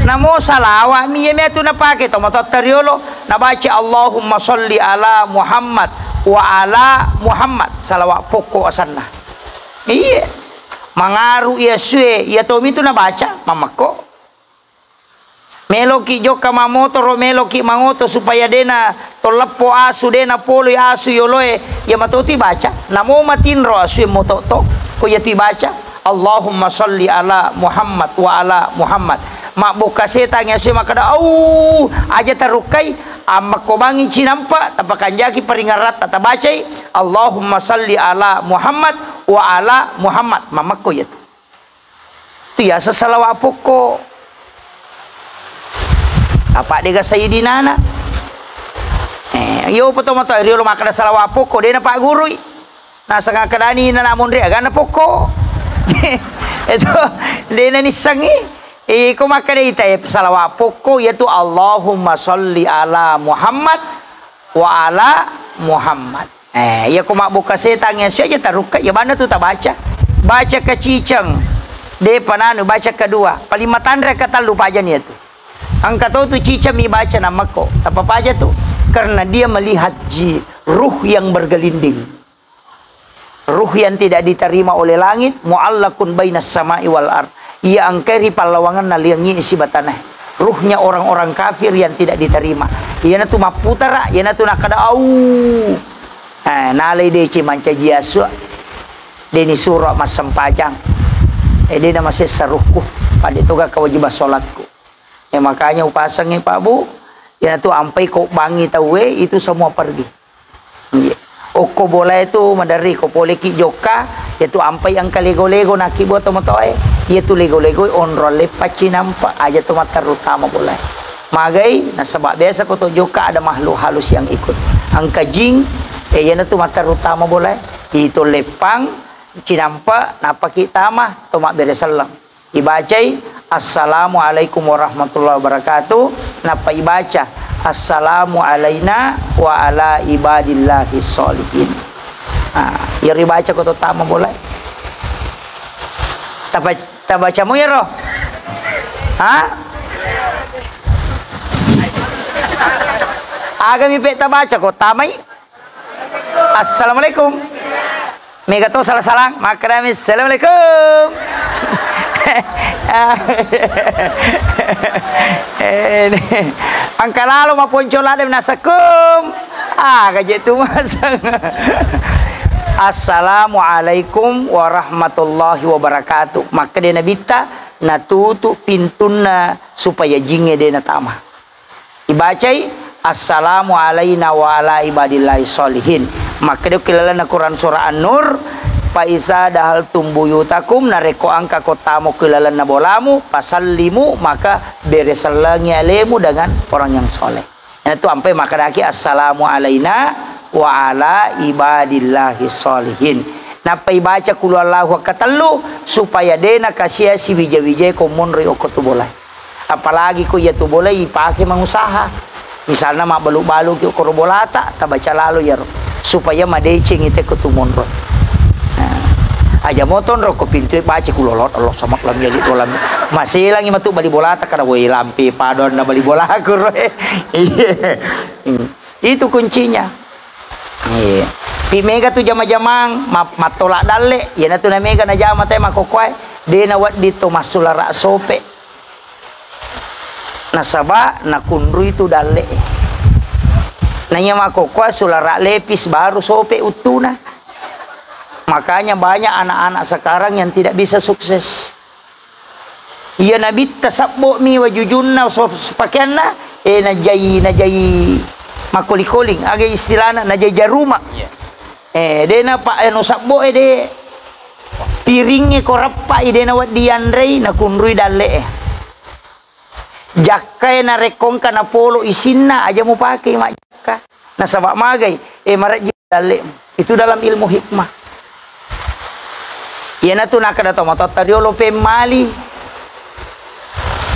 Namo salawat mi tu na pakai to motot teriolo na baca Allahumma sholli ala Muhammad wa ala Muhammad salawat pokok asanna. Iya. Mangaru ya suwe ya to mi tu na baca mamako. Meloki joka mamoto ro meloki mangoto supaya dena to lepo asu dena polo asu yoloe ya matoti baca. Namo matin ro asu moto to ko ya ti baca Allahumma sholli ala Muhammad wa ala Muhammad. Mak buka setang yang sema kada au aja tarukai amma ko bangi cinampa tapakan jaki peringarat tata bacai Allahumma salli ala Muhammad wa ala Muhammad mamako ya tu ya salawat pokok apa dega sayidina na yo potong moto rio makada salawat pokok dena pak guru na sanga kadani na namun ria gana pokok itu dena ni sangi ko makanya itu salawat pokok yaitu Allahumma sholli ala Muhammad wa ala Muhammad. Ya ko mak buka setangnya saja taruka ya mana tu tak baca ke ciceng de pananu baca kedua palimatan kata lupa aja nih tu angkat tu ciceng mi baca nama ko apa aja tu karena dia melihat ruh yang bergelinding, ruh yang tidak diterima oleh langit, muallakun bainas sama'i wal ard. Ia angkeri palawangan naliangi isi batanah. Ruhnya orang-orang kafir yang tidak diterima. Ia natu maputara, ia natu nakada au. Nalai deci manca jiasu. Deni surah mas sempajang. Dena masih saruhku pada toga kewajiban salatku. Makanya upasangnya Pak Bu, ia natu ampai kau bangi tawe itu semua pergi. Oko bola itu madari ko poleki joka yaitu ampai angka lego-lego nak buat tomotoe yaitu lego-lego onrol lepat cinampa aja tomat terutama bola magai nah sebab biasa ko to joka ada makhluk halus yang ikut angka jing yana tu mata terutama bola itu lepang cinampa napa kita mah tomat beresalam ibacai assalamualaikum warahmatullahi wabarakatuh napa ibaca assalamu alaina wa ala ibadillahi sholihin. Ya ribaca ko tama boleh. Tabaca mo ya roh. Agami pe tabaca ko tamay. Assalamualaikum. Mega to salah-salah makrami assalamualaikum. Angka lalu maponcol ada nasakum gajet tu masang. Assalamualaikum warahmatullahi wabarakatuh. Maka dia nabita natutup pintuna supaya jingnya dia natama. Ibacai assalamu alaina wa ala ibadillahi sholihin. Maka dia kilala na Quran surah An-Nur. Paisa dahal tumbuyutakum nareko angka kotamu kelalan nabolamu pasallimu maka beresalangi alemu dengan orang yang soleh. Itu sampai maka daki assalamu alaina wa ala ibadillahi sholihin. Napa ibaca kulu Allahu katalu supaya dena kasia si wija-wija komunri okotu boleh. Apalagi ko ya tu boleh dipakai mengusaha. Misalnya mak balu-balu ki korobolata tabaca lalu ya supaya madecing ite kutumunro. Aja moton rokok pintu baca kulolot Allah sama lam jadi tolam masih lagi matu bali bola tak kada woi lampi padon na bali bola aku itu kuncinya pi mega tu jama-jamang matolak dalle ya na tu na mega na jama teh makokwai de na wat dito masulara sope nasaba na kunru itu dalle nanya makokwai sulara lepis baru sope utuna. Makanya banyak anak-anak sekarang yang tidak bisa sukses. Iya nabi tasabbo mi wajujunna so pakaianna najai makuli-kuling age istilahna najai jaruma. Dena pak anu sabbo de piringnya korapa idena wat diandrei na kunrui dalle jakka na rekong kana polo isinna aja mau pakai mak jakka na sabak magai marak dalle itu dalam ilmu hikmah. Yana tu nakada to motot tariolo pe mali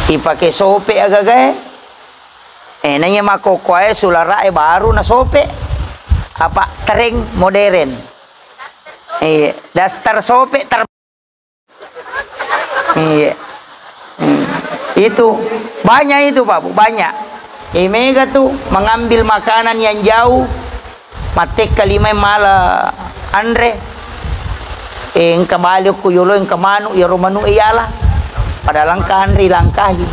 ipake sope agagae nanya makokoe sularae baru na sope apa tereng modern dasar sope itu banyak itu Pak Bu, banyak mega tuh mengambil makanan yang jauh matek kalimai mala andre kabalik ku yolo kamanu ya romanu iyalah pada langkahan ri langkahi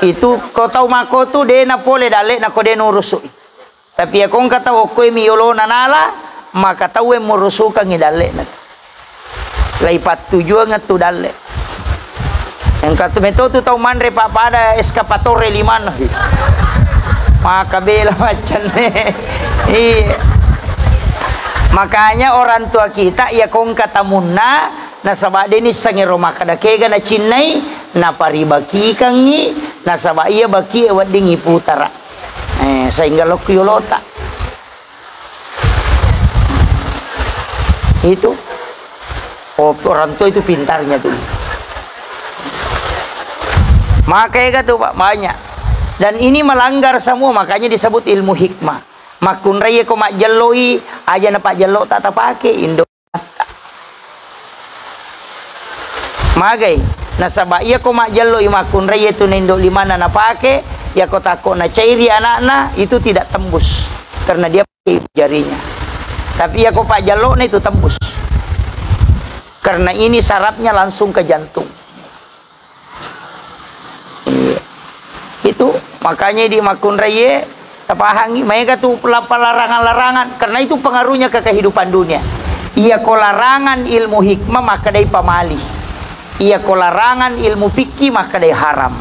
itu kau tahu mako tu de na pole dale na ko de nurusui tapi ya kong kata okoi mi yolo nanala maka tahu em murusukan ngi dale na laipat tujuan ngatu dale yang kata meto tu tahu manre pak pada eskapatore liman maka bela macam iya makanya orang tua kita ya kong kata munna na sabak deni sangero makada kega na cinnai na paribaki kangi na sabak iya baki ewat dingi putara sehingga lo kuyolota itu orang tua itu pintarnya tuh makanya tuh Pak banyak dan ini melanggar semua makanya disebut ilmu hikmah makun raya ko mak jeloi aja na pak jelo tak pakai indo magai nasaba iya ko mak jelo imakun raya tu nendo limana na pakai ya ko takut na cairi anak-anak itu tidak tembus karena dia pakai jarinya tapi ya ko pak jelo na itu tembus karena ini sarafnya langsung ke jantung itu makanya di makun raya tapahangi mereka tuh larangan-larangan karena itu pengaruhnya ke kehidupan dunia iya ko larangan ilmu hikmah maka dari pamali iya ko larangan ilmu fikih maka dari haram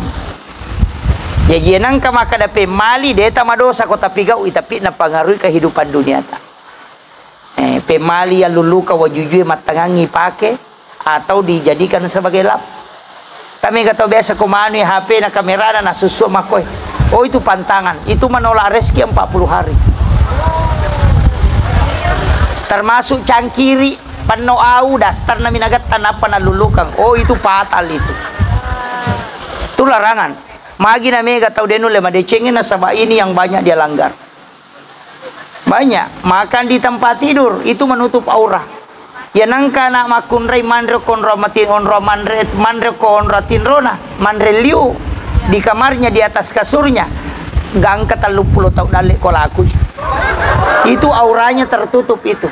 jadi nangka maka dari pemali dia tak madosa ko tapi gau tapi na pengaruhi kehidupan dunia ta pemali yang luluka wajujui matangangi pakai atau dijadikan sebagai lap kami kata biasa komani HP na kamera na susu makoy oh itu pantangan itu menolak rezeki 40 hari termasuk cangkiri penuh au dasar na minagat tanapa na lulukang oh itu fatal itu larangan magi na mega tau denu lema decengin na sabah ini yang banyak dia langgar banyak makan di tempat tidur itu menutup aura ya nangka nak makun rei mandre konro matin onro mandre konro tinrona mandre liu di kamarnya di atas kasurnya gang angkat 30 tahun dalik kolaku itu auranya tertutup itu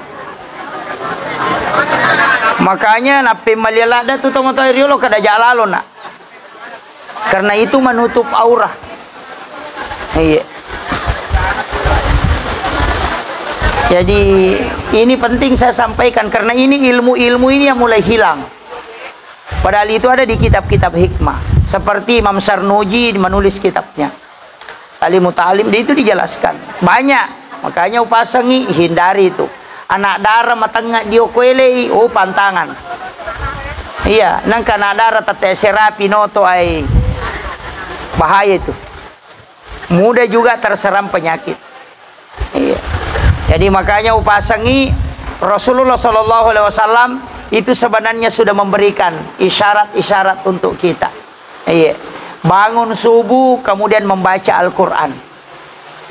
makanya nape malialada tu tomoto riolo kada jalalo nak karena itu menutup aura iya jadi ini penting saya sampaikan karena ini ilmu-ilmu ini yang mulai hilang padahal itu ada di kitab-kitab hikmah seperti Imam Sarnuji menulis kitabnya Alimut Ta'lim itu dijelaskan banyak makanya upasangi hindari itu anak darah matangnya diokuelei oh pantangan iya nangka anak darah tete serapi noto ai bahaya itu mudah juga terserang penyakit iya jadi makanya upasangi Rasulullah SAW itu sebenarnya sudah memberikan isyarat-isyarat untuk kita iya bangun subuh kemudian membaca Al-Quran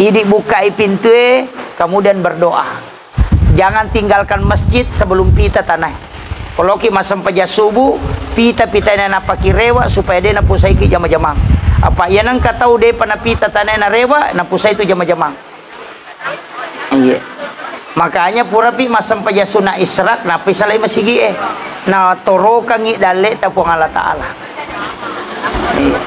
ini bukai pintu kemudian berdoa jangan tinggalkan masjid sebelum pita tanah kalau ki masam paja subuh pita na pakirewa supaya dia na pusai ki jama-jamang apa ya nang katau de panapita tanah na rewa na pusai itu jama-jamang iya makanya pura pi masam paja sunah israk na pisalai masigi na torokan i dale tapong Allah Ta'ala iya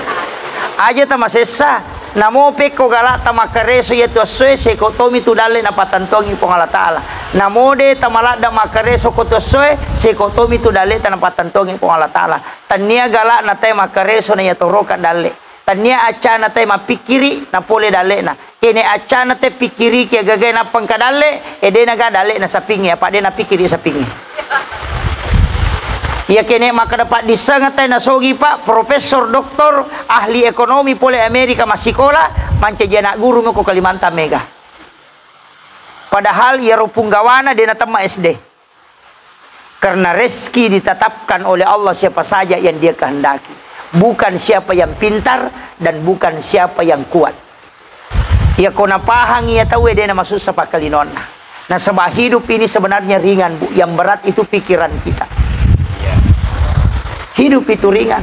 aja ta masesa namo pe ko galak tamakareso ya to soe se ko tomi tu dale na patantongi pong Allah taala namo de tamalak da makareso ko to soe se ko tomi tu dale na patantongi pong Allah taala tania galak na tay makareso na ya toroka dale tania acana tay mapikiri na pole dale na kene acana tay pikiri ke gagay na pangkadale ede na ga dale na sapingi apa de na pikiri sapingi ya kene maka dapat disangatai nasogi pak profesor doktor ahli ekonomi pole Amerika masikola manca nak guru ko Kalimantan mega padahal ya rupunggawana dia natama SD karena rezeki ditetapkan oleh Allah siapa saja yang dia kehendaki bukan siapa yang pintar dan bukan siapa yang kuat ya kona pahang ya tahu dia masuk sepak kalinona nah sebab hidup ini sebenarnya ringan Bu yang berat itu pikiran kita hidup itu ringan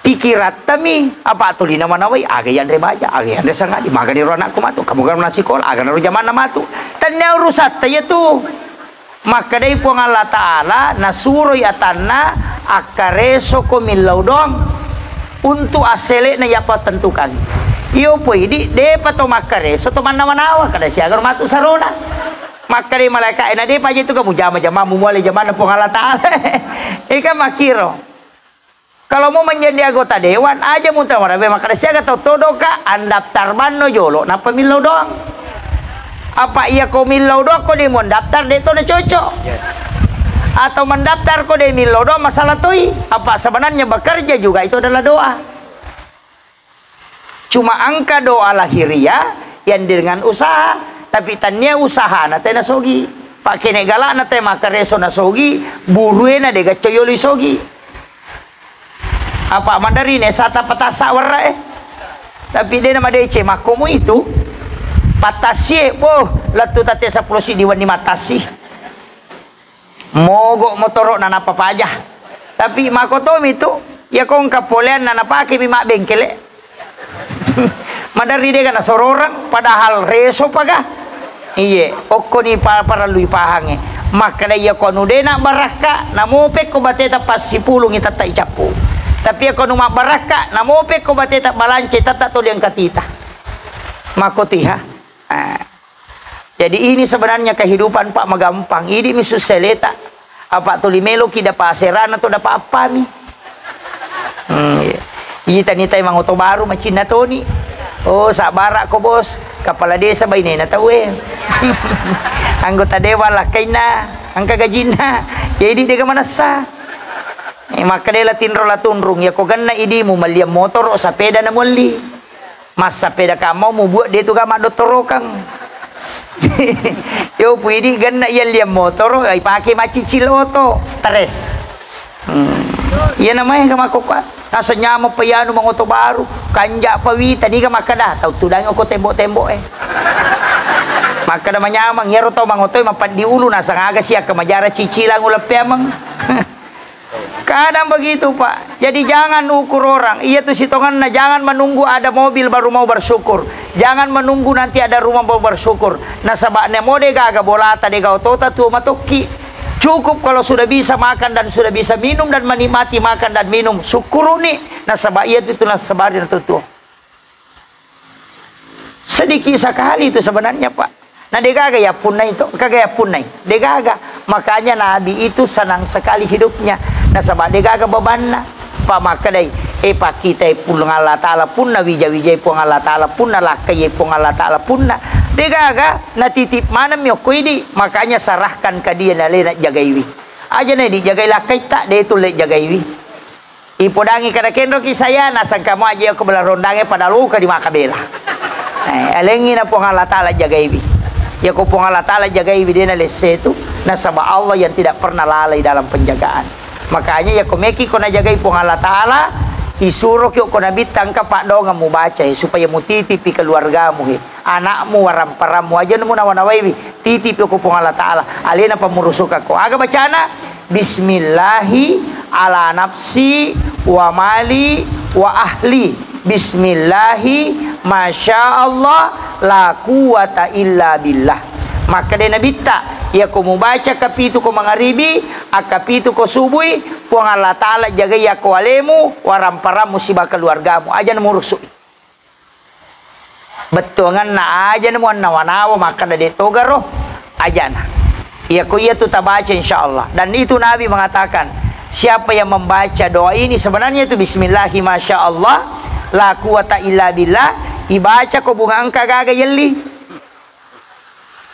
pikirat tami apa tuli nama nawai aga yang rebaja aga yang resanga di maga di ronak kumatu kamu kan nasi kol aga naru zaman namatu tanya urusat tanya tu maka dari puang Allah Ta'ala nasuro ya tanah akareso komilau dong untuk asele na yapa tentukan iyo po di pato makareso to mana-manawa kada siya agar matu sarona maka di malaikat ina di paje itu kamu jama-jama mulai zaman puang Allah Ta'ala ika makiro kalau mau menjadi anggota dewan aja muntah marabe maka siya atau todoka andaptar mano yolo na pemilau doang apa iya ko milau doang ko di mau daftar de to na cocok atau mendaftar ko de milau doang masalah tuh apa sebenarnya bekerja juga itu adalah doa cuma angka doa lahiriah yang dengan usaha tapi tanya usaha nate nasogi pakai negala nate makareso nasogi buruwe na dega coyoli sogi apa mandarin sata patasa warra tapi dia nama DC makomu itu patasi boh latu tate saplosi diwani matasi mogok motorok nana papajah tapi makotom itu ya kong kapolean nana pakai bimak bengkele madari dia kana sororang padahal reso pagah iye okko ni para lui pahange maka dia kono dena baraka namope ko bateta pasipulung itata icapu tapi kono mak baraka namope ko bateta balance tata to yang katita makotiha jadi ini sebenarnya kehidupan Pak magampang ini misus seleta apa tulimelo kida paserana to dapat apa mi iya tani tay mangoto baru macin na toni oh sabara ko bos kepala desa bayi na tahu anggota dewan lah kaina angka gajina jadi dia kemana sa maka dia latin rola tunrung ya ko ganna idi mu maliam motor o sepeda na muli mas sepeda kamu mu buat dia tu kama dotorokang yo puidi ganna yan liam motor ay pakai macicil oto stres iya namanya kama ko nasa nyamo payano mga oto baru kanja pawi tadi ka makada tau tudang ko tembok-tembok makada manyamang yero to mga oto mapandi ulo nasa ngaga siya kamajara cicilang ulap piamang kadang begitu Pak jadi jangan ukur orang iya tuh sitongan na jangan menunggu ada mobil baru mau bersyukur jangan menunggu nanti ada rumah baru bersyukur nasabaknya mode gaga bolata de gautota tuh matoki cukup kalau sudah bisa makan dan sudah bisa minum dan menikmati makan dan minum syukuruni nasabak iya itu nasabarin tuh sedikit sekali itu sebenarnya Pak nah degaga ya punai itu kagak ya punai degaga makanya Nabi itu senang sekali hidupnya nasabak degaga bebanna Pak makadai Pak kita pulang Allah Ta'ala punna wija-wijai puang Allah Ta'ala punna lakai puang Allah Ta'ala punna degaga na titip mana miyoko ini makanya sarahkan ke dia na lena jagaiwi aja na di jagai lakai tak dia itu le jagaiwi ipodangi kada kendro kisaya nasang kamu aja aku bela rondange pada luka di makabela alengi na puang Allah Ta'ala jagaiwi ya ko puang Allah Ta'ala jagaiwi dia na lese itu nasabah Allah yang tidak pernah lalai dalam penjagaan makanya ya komeki ko na jagai puang Allah Ta'ala isuruh kyo ko nabitang ka pak dong mu baca supaya mu titipi keluargamu anakmu waram-paramu aja nemu nawanawai titip ko pong Allah Ta'ala alina pamurusuka ko aga bacana bismillahi ala nafsi wa mali wa ahli bismillahi masya Allah la quwata illa billah maka dia nabita ya ko membaca kapitu ko mangaribi akapitu ko subui puang Allah Ta'ala jaga ya ko alemu waram-paramu musibah keluargamu aja nemu rusuk betongan na aja na mo nawa-nawa maka na dito garo aja na. Iya ko iya tu tabaca insyaallah. Dan itu Nabi mengatakan, siapa yang membaca doa ini sebenarnya itu bismillahi masyaallah la quwata illa billah, ibaca ko bunga angka gaga yelli.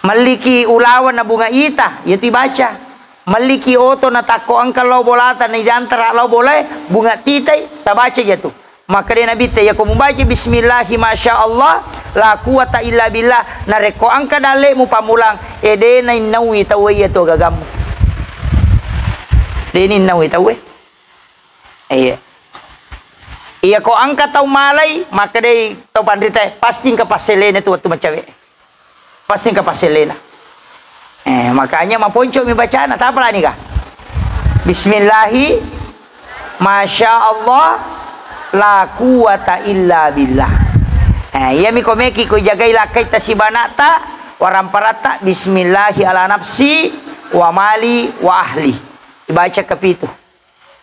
Maliki ulawan na bunga ita, yaitu baca. Maliki oto na tako angka lo bolata ni jantara lo boleh bunga titai, tabaca yaitu. Maka dia Nabi ya ko membaca bismillahi masyaallah la quwata illa billah, na reko angka dale mu pamulang ede na inawi tawe yaitu gagam. Deni inawi tawe. Iya ko angka tau malai maka dia tau pandrita pasti ka paselena tu waktu macawe. Pasti ka paselena. Makanya maponco mi bacaan tak apalah ni kah? Bismillahi masyaallah la quwata illa billah. Iya mi komeki ko jagai lakai tasibanata waramparata bismillahi ala nafsi wa mali wa ahli. Dibaca kepitu.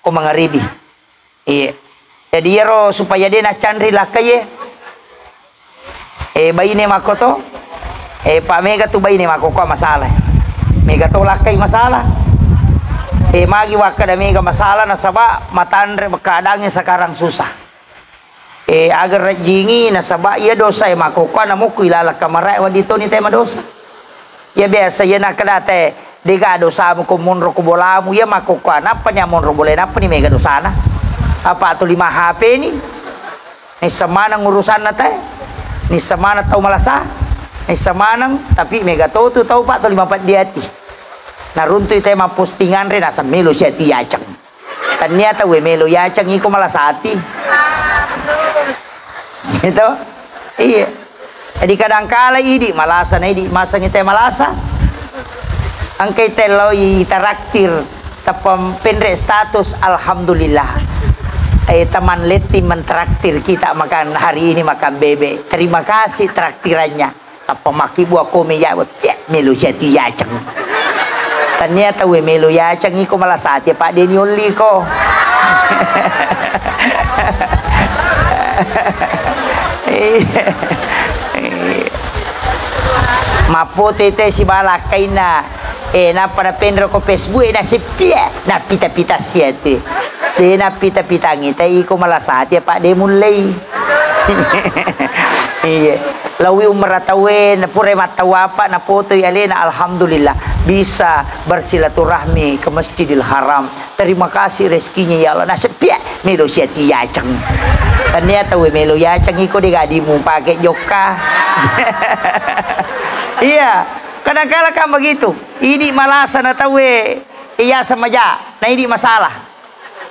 Ko mangaribi. Iya. Jadi ro supaya dia nak candri lakai bayi ne makoto. Pak Mega tu bayi ni makoko masalah. Mega tu lakai masalah. Magi wakada Mega masalah nasaba matandre keadaannya sekarang susah. Agar jingi nasaba ia dosa makoko namuku ilala kamarai wadito ni tema dosa. Ya biasa ya nak kedate dega dosa mu kumunro kubolamu ya makoko apa nya munro boleh apa ni Mega dosa na. Apa tu 5 HP ni? Ni semana ngurusan na teh. Ni semana tau malasa. Samanang tapi Mega tu tahu pak tu 54 di hati. Nah runtu itu emang postingan rena semelo siati yacang. Ternyata we melo yacang iko malah sati. Gitu. Iya. Jadi kadang kala idi malasa na idi masanya teh malasa. Angkai telo itaraktir tapam pendre status alhamdulillah. Teman leti mentraktir kita makan hari ini makan bebek. Terima kasih traktirannya. Apa maki buah kome ya melu jati yacang. Ternyata we melu yacang iko malah saat ya Pak Deni Oli ko. Mapo tete si balakai na na para pendro ko Facebook na si pia na pita-pita siete. De na pita-pita ngita iko malah saat ya Pak De mulai. Iya. Lawi umratawe na pure matawapa na foto yalena alhamdulillah bisa bersilaturahmi ke Masjidil Haram. Terima kasih rezekinya ya Allah. Nah sepia melo siati yacang. Ternyata we melo yacang iko digadimu pakai joka. Iya, kadang-kadang kan begitu. Ini malasa na tawe iya samaja. Nah ini masalah.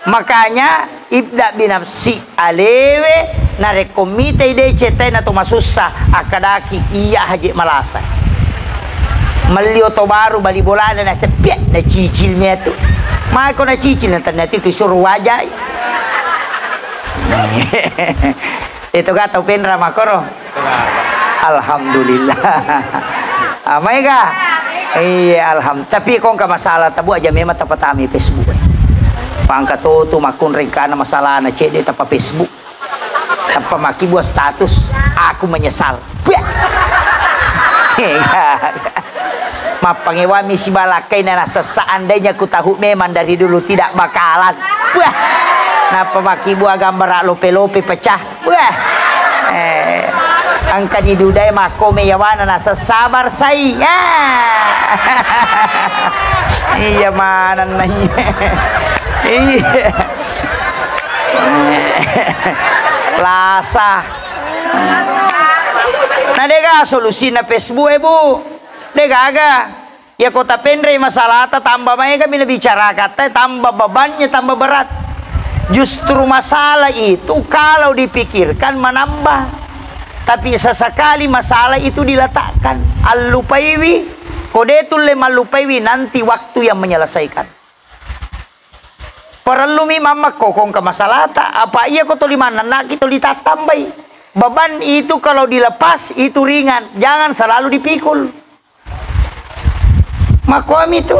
Makanya ibda binafsi alewe na rekomite ide cete na tumasusa akadaki iya haji malasa malio to baru bali bolana na sepiat na cicil metu mai ko na cicil na ternyata itu suruh wajah itu kata penra makoro alhamdulillah amai ka iya alhamdulillah tapi kong ka masalah tabu aja memang tapatami Facebook pangkat tu makun rencana masalah na cede tapa Facebook tanpa maki buat status aku menyesal. Mapangewami si balakai nana seandainya ku tahu memang dari dulu tidak bakalan. Napa maki buat gambar lope-lope pecah. Angka di dudai mako meyawana nasa sabar saya. Iya mana nanya. Iya. Lasa. Nah dega solusi na Facebook bu. Dega aga. Ya kota pendre masalah tambah mai kami bicara kata tambah bebannya tambah berat. Justru masalah itu kalau dipikirkan menambah. Tapi sesekali masalah itu diletakkan. Al-lupaiwi kodetul lema lupaiwi nanti waktu yang menyelesaikan. Perlu mi mama kokong ke masalah tak apa iya kau tuli mana nak itu ditatambai beban itu kalau dilepas itu ringan jangan selalu dipikul makom itu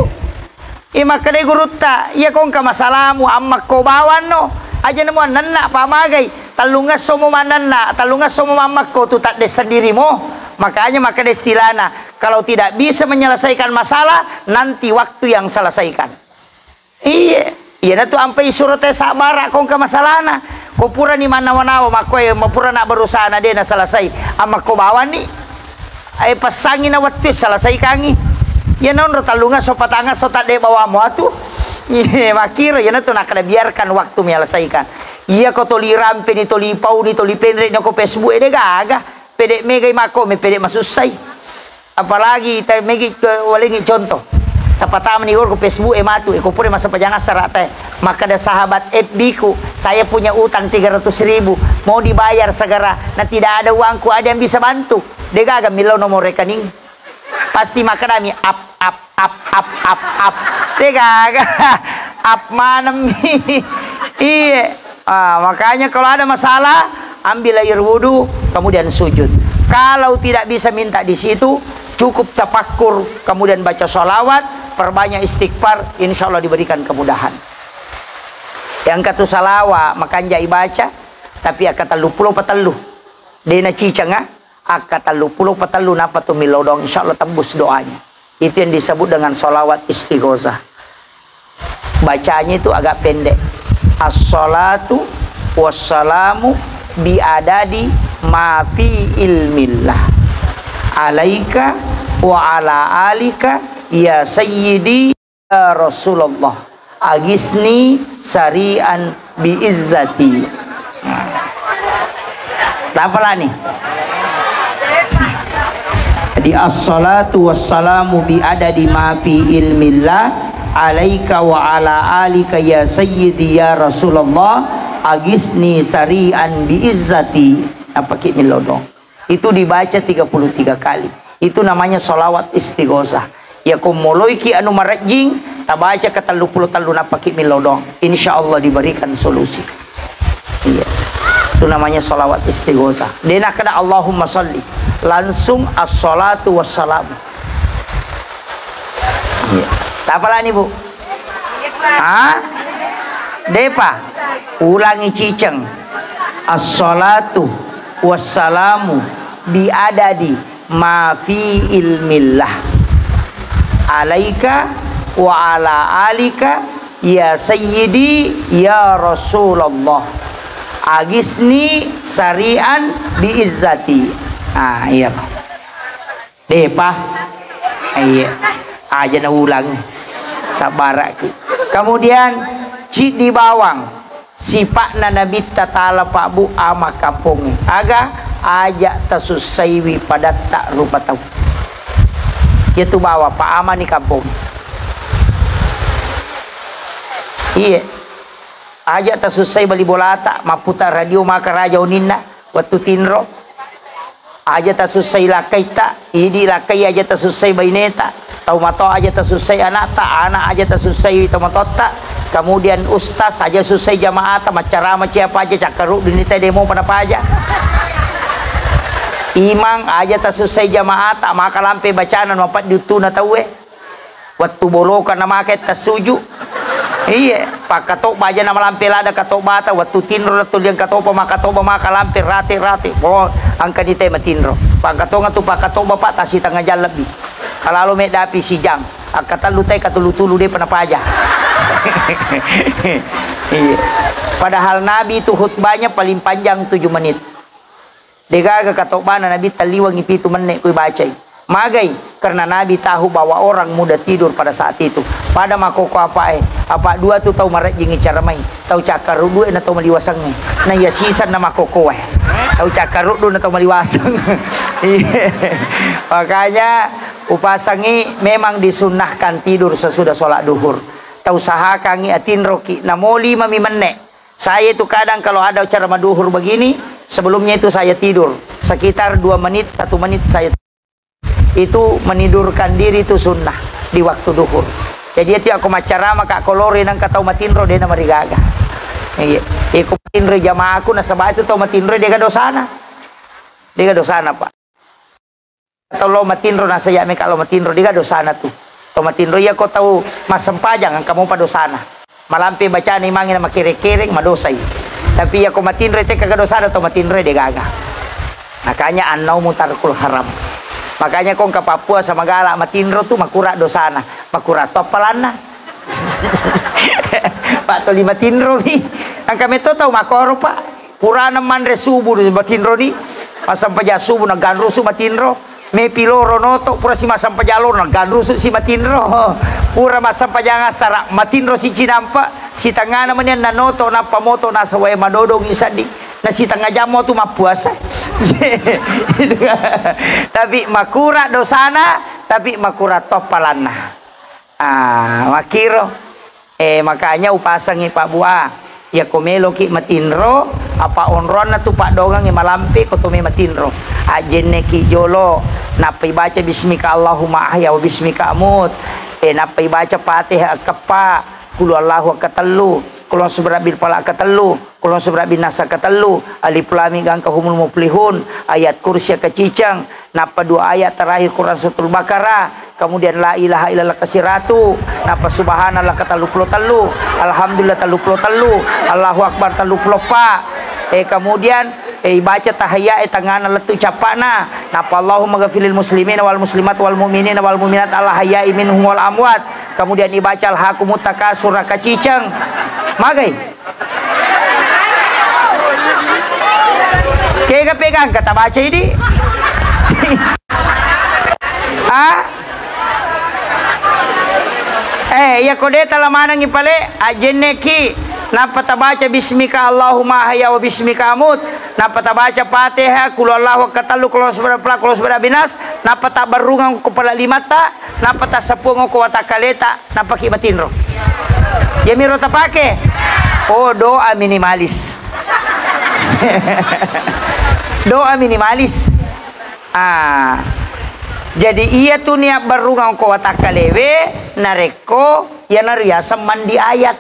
maka de guruta iya kong ke masalahmu amma ko bawan no aja nemu nenak pamagai talungas somo manana, talungas somo mamako tu tak des sendiri mo. Makanya maka destilana, kalau tidak bisa menyelesaikan masalah, nanti waktu yang selesaikan. Iya, iya na tu ampai suratnya sabara kong ke masalahna. Ko pura ni manawa-nawa mako mapura na berusaha na dia na selesai. Ama ko bawa ni ay pasangin na waktu selesai kangi. Ya non ro talungas so patanga so tak de bawa mo atu. Iya, makiro ya na tu nak biarkan waktu menyelesaikan. Iya ko toli rampe ni toli pau ni toli penre ni ko Facebook de gaga. Pedek megay mako me pedek masusay. Apalagi tay megi walingi contoh. Tapatama ni ko Facebook matu ko pure masa pajangan sarate. Maka ada sahabat FB ku, saya punya utang 300.000 mau dibayar segera. Nah tidak ada uangku, ada yang bisa bantu. Dega milau nomor rekening. Pasti maka kami up. Dega up mana mi. Iya. Makanya kalau ada masalah ambil air wudhu, kemudian sujud. Kalau tidak bisa minta di situ, cukup tafakur, kemudian baca sholawat, perbanyak istighfar, insya Allah diberikan kemudahan. Yang kata salawa, makan jai baca, tapi akata lupulo patalu. Dena cicanga, akata lupulo patalu napa tu milodong, insya Allah tembus doanya. Itu yang disebut dengan sholawat istighosah. Bacanya itu agak pendek. As-salatu wassalamu biadadi ma fi ilmillah alaika wa ala alika ya sayyidi ya Rasulullah agisni sari'an bi izzati. Apalah nih? Jadi as-salatu wassalamu biadadi ma fi ilmillah alaika wa ala alika ya sayyidi ya Rasulullah agisni sari'an biizzati. Apa ki milodong itu dibaca 33 kali. Itu namanya sholawat istighosah. Ya kumuloi ki anu marajing tabaca kata 30 napa ki milodong, insyaallah diberikan solusi. Iya, itu namanya sholawat istighosah. Dena kada Allahumma sholli langsung as-salatu wassalam. Iya. Apalah nih Bu? Depa ulangi ciceng. As-salatu wassalamu biadadi ma fi ilmillah alaika wa ala alika ya sayyidi ya Rasulullah agisni sari'an biizzati. Iya Depa. Iya aja na ulang sabar. Kemudian cik di bawang sifat na nabi tatala pak bu ama kampung aga ajak tasusaiwi pada tak rupa tahu itu bawa pak ama ni kampung. Iya ajak tasusai bali bolata maputa radio maka raja uninna waktu tinro aja tasusai lakai tak idi lakai aja tasusai baineta tau mato aja tasusai anak aja tasusai tomatota. Kemudian ustaz aja susai jamaah macara siapa aja cakaruk dinita demo pada aja. Imang aja tak susai jamaah tak maka lampe bacaan mapat diutuna tahu waktu bolokan nama maket tasuju. Iya pak katok aja nama lampe lada katok bata waktu tinro tu yang katok maka lampe rate oh angka di tema tinro pak katok ngatu pak katok bapak tasi tengah jalan lebih kalau mek dapi si jang kata lu teh katulu deh pernah aja. Iya. Padahal Nabi itu khutbahnya paling panjang 7 menit. Degaga katobana Nabi taliwangi 7 menit kui bacai. Magai karena Nabi tahu bahwa orang mudah tidur pada saat itu. Pada makoko apa dua tu tahu maret jingi cara mai. Tahu cakar dua na tahu maliwasang ni. Na ya sisan na makoko Tahu cakar dua na tahu maliwasang. Makanya upasangi memang disunnahkan tidur sesudah sholat duhur. Tahu sahakangi atin roki namoli mami menek. Saya itu kadang kalau ada acara maduhur begini, sebelumnya itu saya tidur sekitar 2 menit, 1 menit saya itu menidurkan diri itu sunnah di waktu duhur. Jadi itu aku macara maka kolore nang katau matinro dia nama rigaga. Iya, aku matinro jamaah aku nasabah itu tau matinro dia dosana. Dia dosana pak. Kalau matinro nasaya me kalau matinro dia dosana tuh. Tau matinro ya kau tahu mas sempajang kamu pada dosana. Malampi bacaan imangin nama kere-kereng madosai. Tapi ya ko matinro te kagak dosa atau matinro de gaga. Makanya annau mutarkul haram. Makanya kong ke Papua sama galak matinro tuh makura dosana, makura topalana. Pak to lima tinro nih. Ang kami to tahu makoro Pak. Purana mandre subuh di matinro nih. Masam paja subuh na ganrusu matinro. Me piloro noto pura si masam pajalo na ganrusu si matinro. Pura masam pajanga sara matinro si cinampa. Si tanga naman yan na noto na pamoto na saway madodong isa di. Na si tanga jamo tu mapuasa. Tapi makura dosana, tapi makura topalana. Makiro. Makanya upasangi Pak Bua. Ya komelo ki matinro, apa onron na tu Pak Dogang yang malampi ko tumi matinro. Ajenne ki jolo, napai baca bismika Allahumma ahya wa bismika amut. Napai baca Fatihah kepa, kulu Allahu ketelu, kulon subrabil pala ketelu, kulon subrabil nasa ketelu, alif lam mim kahumul muflihun, ayat kursi kecicang, napa dua ayat terakhir Quran Suratul Baqarah. Kemudian la ilaha illallah kasiratu, napa subhanallah katalupulo telu, alhamdulillah talupulo telu, Allahu akbar talupulo pa. Kemudian baca tahiyya tangana letu capana, napa Allahumma ghafiril muslimin wal muslimat wal mu'minin wal mu'minat al ahya'i minhum wal amwat. Kemudian dibaca al hakumut takasur kacicang. Magai. Kaya pegang kata baca ini. Ya kode talamanang ipale ajenne ki napata baca bismika Allahumma ahya wa bismika amut, napata baca Fatihah kul Allahu katalu kulos berapa kulos berabinas, napata barungang kepala limata, napata sepung ko watakaleta, napaki matinro. Ya miro tapake. Oh, doa minimalis. Doa minimalis. Jadi ia tuh niat barungang ko watakalewe nareko ya nariasa mandi ayat.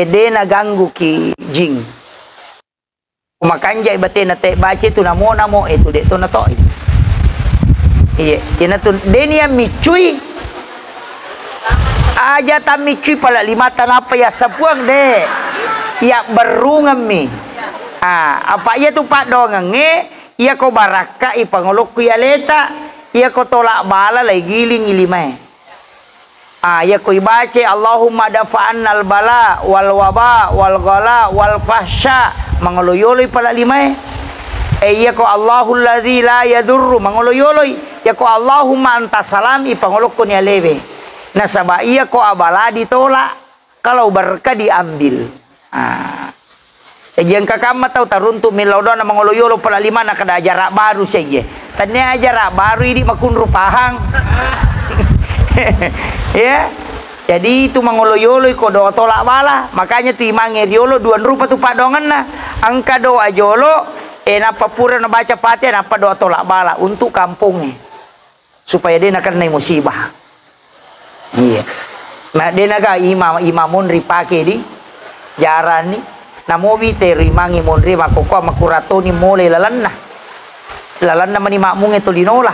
Dena ganggu ki jing. Makanya ibate na te baca tu namo itu de tu na to. Iya, ina tu denia micui. Aja ta micui pala lima tanapa ya sapuang de. Ya barungang mi. Apa ia tu Pak Dongang iya ko baraka ipangolok ko yaleta, iya ko tolak bala lay giling ilimay. Iya ko ibace Allahumma dafa'annal bala wal waba wal ghala wal fahsya, mangoloyoloy pala limay. Iya ko Allahul ladzi la yadurru, mangoloyoloy. Iya ko Allahumma anta salam ipangolok ko nialebe. Nasaba iya ko abala ditolak, kalau berkah diambil. Yang kakak tahu taruntuk milaudan na mangoloyolo pala lima na kada jarak baru saja. Tanya jarak baru ini makun rupahang. Ya. Jadi itu mangoloyolo ko doa tolak bala. Makanya tu imang riolo duan rupa tu Pak Dongan na. Angka doa jolo napa pura na baca Fatihah napa doa tolak bala untuk kampungnya. Supaya dia nak kena musibah. Iya. Nah dia naga imamun ripake di jaran ni. Namobi terimangi mondre makoko makuratoni mole lalanna mani makmung itu linola.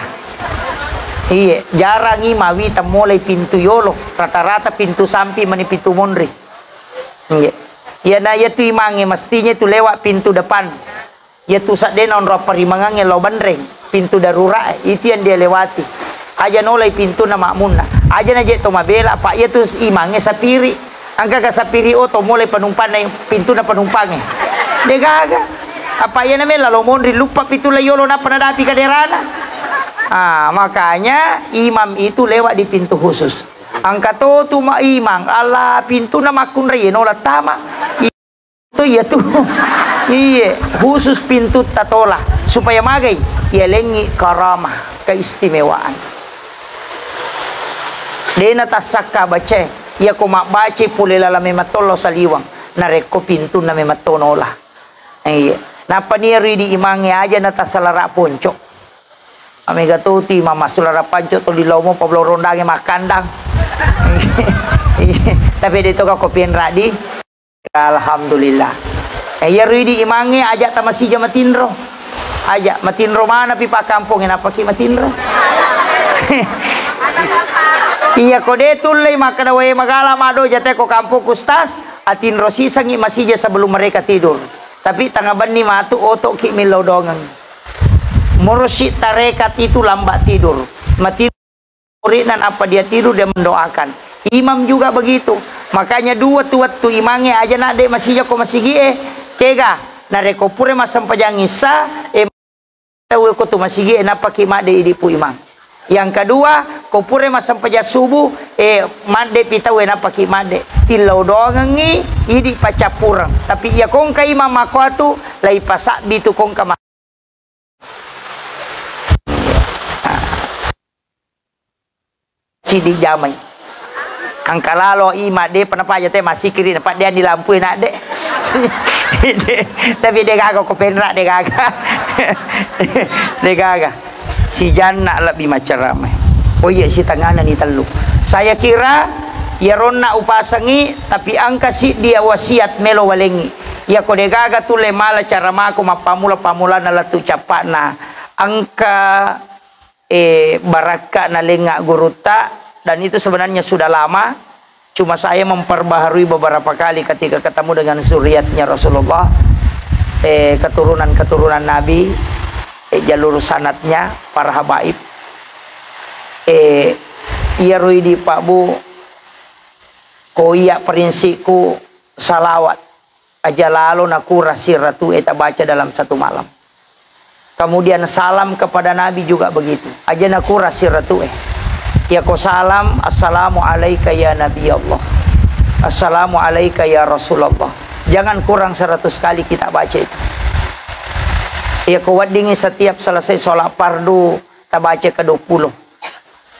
Iya, jarang imawi tamolay pintu yolo, rata-rata pintu sampi mani pintu mondre. Iya. Ya na ya tu imangi mestinya tu lewat pintu depan. Ya tu sadena on ropa rimangange lo bandreng, pintu darurat itu yang dia lewati. Aja nolay pintu na makmuna. Aja na jet to mabela pak ya tu imangi sapiri. Angka kasapiri oto mulai penumpang na yung pintu na penumpangnya. Degaga. Apa ya namanya lalu mondri lupa pintu layolo na penadapi kaderana. Makanya imam itu lewat di pintu khusus. Angka to tu ma imam ala pintu na makun reyeno la tama. Itu ya tuh. Iya, khusus pintu tatola supaya magai ya lengi karamah keistimewaan. Dena tasaka bace. Ia ko mabaci pulila la mematolo saliwang nareko pintu na mematonola. Napa niri di imangi aja na tasalara ponco. Amiga tuti mama sulara panco to di lomo pablo rondange makandang. Tapi dito ka kopien radi. Alhamdulillah. Iya ridi imangi aja ta masija matinro. Aja matinro mana pipa kampung napa ki matinro. Iya kode tulay makadaway magala mado jate ko kampo kustas atin rosisang masih sebelum mereka tidur. Tapi tangga bani matu otok ki milodongan. Mursyid tarekat itu lambat tidur. Mati muridan apa dia tidur dia mendoakan. Imam juga begitu. Makanya dua tuat tu imange aja nak de masih ko masih gie kega nareko pure masam pajangisa tahu ko tu masih gie napa ki made idipu imam. Yang kedua, ko pure masam paja subuh made pita we napa ki made. Tilau doang ngi idi pacapurang. Tapi ya kong ka imam ako atu lai pasak bitu kong ka cidi jamai. Angka lalo ima de panapa aja teh masih kiri dapat dia dilampuin nak dek. Tapi dia gagak ko penrak dia gagak. Dia gagak. Si Jana lebih macam ramai. Oh iya si tanganan ni telu. Saya kira ya ronna upasangi tapi angka si dia wasiat melo walengi. Ya ko dia gagak tu le mala cara maku mapamula na latu capana. Angka baraka na lenga guruta. Dan itu sebenarnya sudah lama. Cuma saya memperbaharui beberapa kali ketika ketemu dengan zuriatnya Rasulullah, keturunan-keturunan Nabi, jalur sanatnya para habaib. Iya ruidi Pak Bu, koya prinsipku salawat aja lalu naku rasiratu eta baca dalam satu malam. Kemudian salam kepada Nabi juga begitu. Aja naku rasiratu ya ko salam, assalamu alaika ya Nabi Allah, assalamu alaika ya Rasulullah. Jangan kurang 100 kali kita baca itu. Ya ko wadingi setiap selesai sholat fardu kita baca ke 20.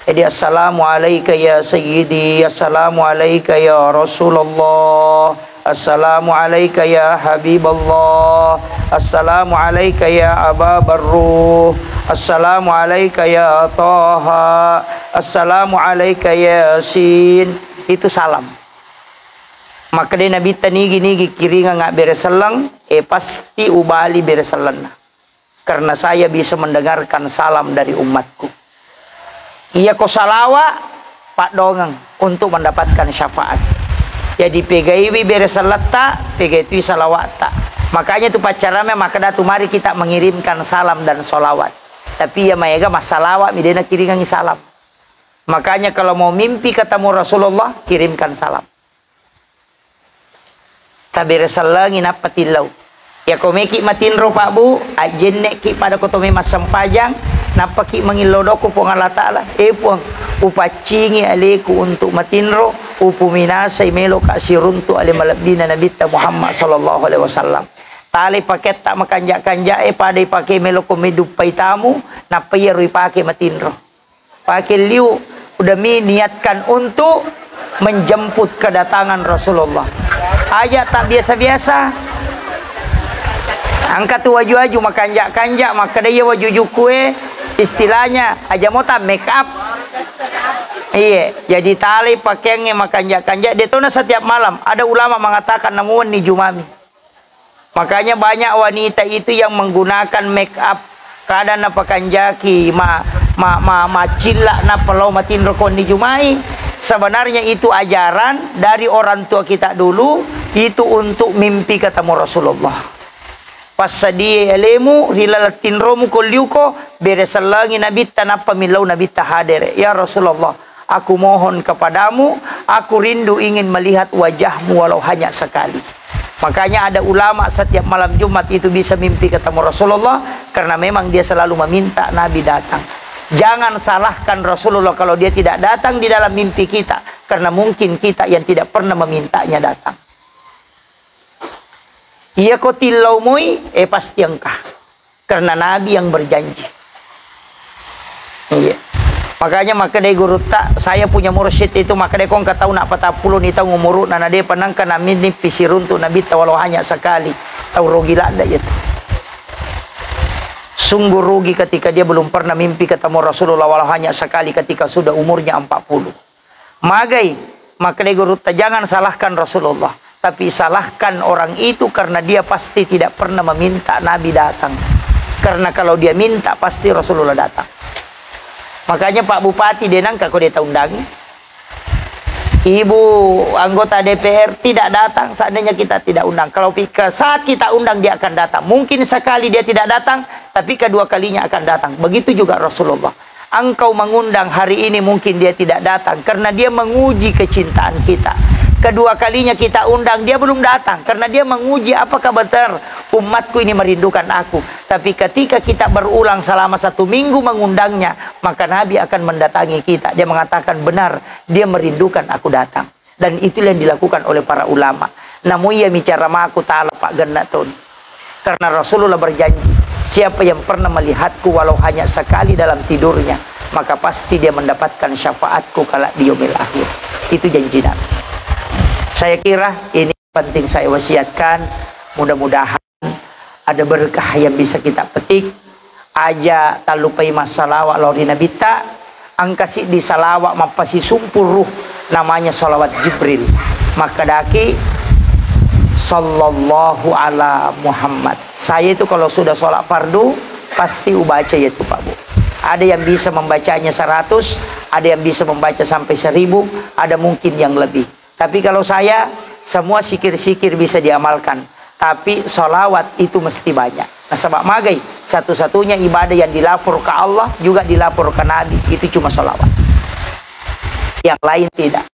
Jadi assalamu alaika ya sayyidi, assalamu alaika ya Rasulullah, assalamu alaika ya Habiballah, assalamu alaika ya Aba Barruh, assalamu alaika ya Taha, assalamu alaika ya Yasin. Itu salam. Maka dia Nabi tanigi kiringa ngak bereselang pasti ubali bereselang. Karena saya bisa mendengarkan salam dari umatku. Iya ko salawa pak dongang untuk mendapatkan syafaat. Jadi pegaiwi bereselat tak, pegaiwi salawat tak. Makanya itu pacarame maka datu mari kita mengirimkan salam dan solawat. Tapi ya mayaga masalawat midena kiringangi salam. Makanya kalau mau mimpi ketemu Rasulullah kirimkan salam. Tabi resalangin apa tilau. Ya komeki matinro Pak Bu, ajenek ki pada kotome masam pajang, napa ki mengilodoku pong Allah Ta'ala. Puang upacingi aleku untuk matinro, upuminasa imelo kasiruntu ale malabdina nabita Muhammad sallallahu alaihi wasallam. Tali paket tak makanjak-kanjak pada pakai melo komedu paitamu, napa ya rui pakai matinro. Pakai liu udah niatkan untuk menjemput kedatangan Rasulullah. Aja tak biasa-biasa. Angkat tu waju-waju makanjak-kanjak maka dia waju kue istilahnya aja mau tak make up. Iya, jadi tali pakaiannya makanjak-kanjak dia tuh setiap malam. Ada ulama mengatakan namun ni jumami. Makanya banyak wanita itu yang menggunakan make up kadang apa kanjaki macilla na pelau matin rokon di jumai. Sebenarnya itu ajaran dari orang tua kita dulu itu untuk mimpi ketemu Rasulullah. Pas sadia elemu hilalatin romu koliuko beresalangi nabi tanapa milau nabi tahadir. Ya Rasulullah, aku mohon kepadamu, aku rindu ingin melihat wajahmu walau hanya sekali. Makanya ada ulama setiap malam Jumat itu bisa mimpi ketemu Rasulullah karena memang dia selalu meminta Nabi datang. Jangan salahkan Rasulullah kalau dia tidak datang di dalam mimpi kita karena mungkin kita yang tidak pernah memintanya datang. Iya ko tilaw mo'y pasti engkah karena Nabi yang berjanji. Iya. Makanya dari guru tak saya punya mursyid itu maka dia kong kataw na patapulon itaw ngumuro na nade panang ka namin ni pisirun tu nabi tawalau hanya sekali taw rugi lada itu. Sungguh rugi ketika dia belum pernah mimpi ketemu Rasulullah walau hanya sekali ketika sudah umurnya 40. Magai maka dia guru tak jangan salahkan Rasulullah tapi salahkan orang itu karena dia pasti tidak pernah meminta Nabi datang. Karena kalau dia minta pasti Rasulullah datang. Makanya Pak Bupati denang kako dia taundang. ibu anggota DPR tidak datang, seandainya kita tidak undang. Kalau saat kita undang dia akan datang. Mungkin sekali dia tidak datang, tapi kedua kalinya akan datang. Begitu juga Rasulullah. Engkau mengundang hari ini, mungkin dia tidak datang karena dia menguji kecintaan kita. Kedua kalinya kita undang, dia belum datang karena dia menguji apakah benar umatku ini merindukan aku. Tapi ketika kita berulang selama 1 minggu mengundangnya, maka Nabi akan mendatangi kita. Dia mengatakan benar, dia merindukan aku datang. Dan itulah yang dilakukan oleh para ulama. Namun ia bicara sama aku ta'ala Pak Genatun. Karena Rasulullah berjanji, siapa yang pernah melihatku walau hanya sekali dalam tidurnya, maka pasti dia mendapatkan syafaatku kala di yaumil akhir. Itu janji Nabi. Saya kira ini penting saya wasiatkan. Mudah-mudahan ada berkah yang bisa kita petik. Aja tak lupai masalah walau di Nabi tak angkasi di salawat mapasi sumpul ruh namanya salawat Jibril. Maka daki sallallahu ala Muhammad. Saya itu kalau sudah sholat fardu pasti ubaca yaitu Pak Bu. Ada yang bisa membacanya 100, ada yang bisa membaca sampai 1000, ada mungkin yang lebih. Tapi kalau saya, semua sikir-sikir bisa diamalkan. Tapi sholawat itu mesti banyak. Nah sebab magai, satu-satunya ibadah yang dilapor ke Allah, juga dilapor ke Nabi. Itu cuma sholawat. Yang lain tidak.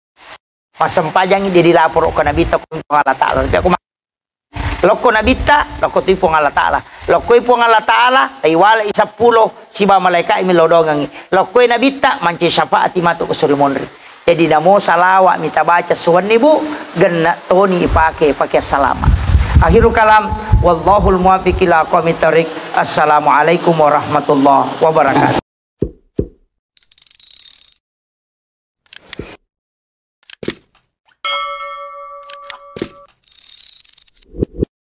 Mas sempajang dia dilapor ke Nabi, takut Allah Ta'ala. Tapi aku loko Nabi tak, loko tu ipong Allah Ta'ala. Loko ipong Allah Ta'ala, taiwala isa pulo, siba malaikat imilodongangi. Loko Nabi tak, manci syafaat imatu kusuri monri. Jadi namo salawat minta baca suhan ibu gena toni pakai salama. Akhirul kalam wallahul muwaffiq ila aqwamit thoriq. Assalamualaikum warahmatullahi wabarakatuh.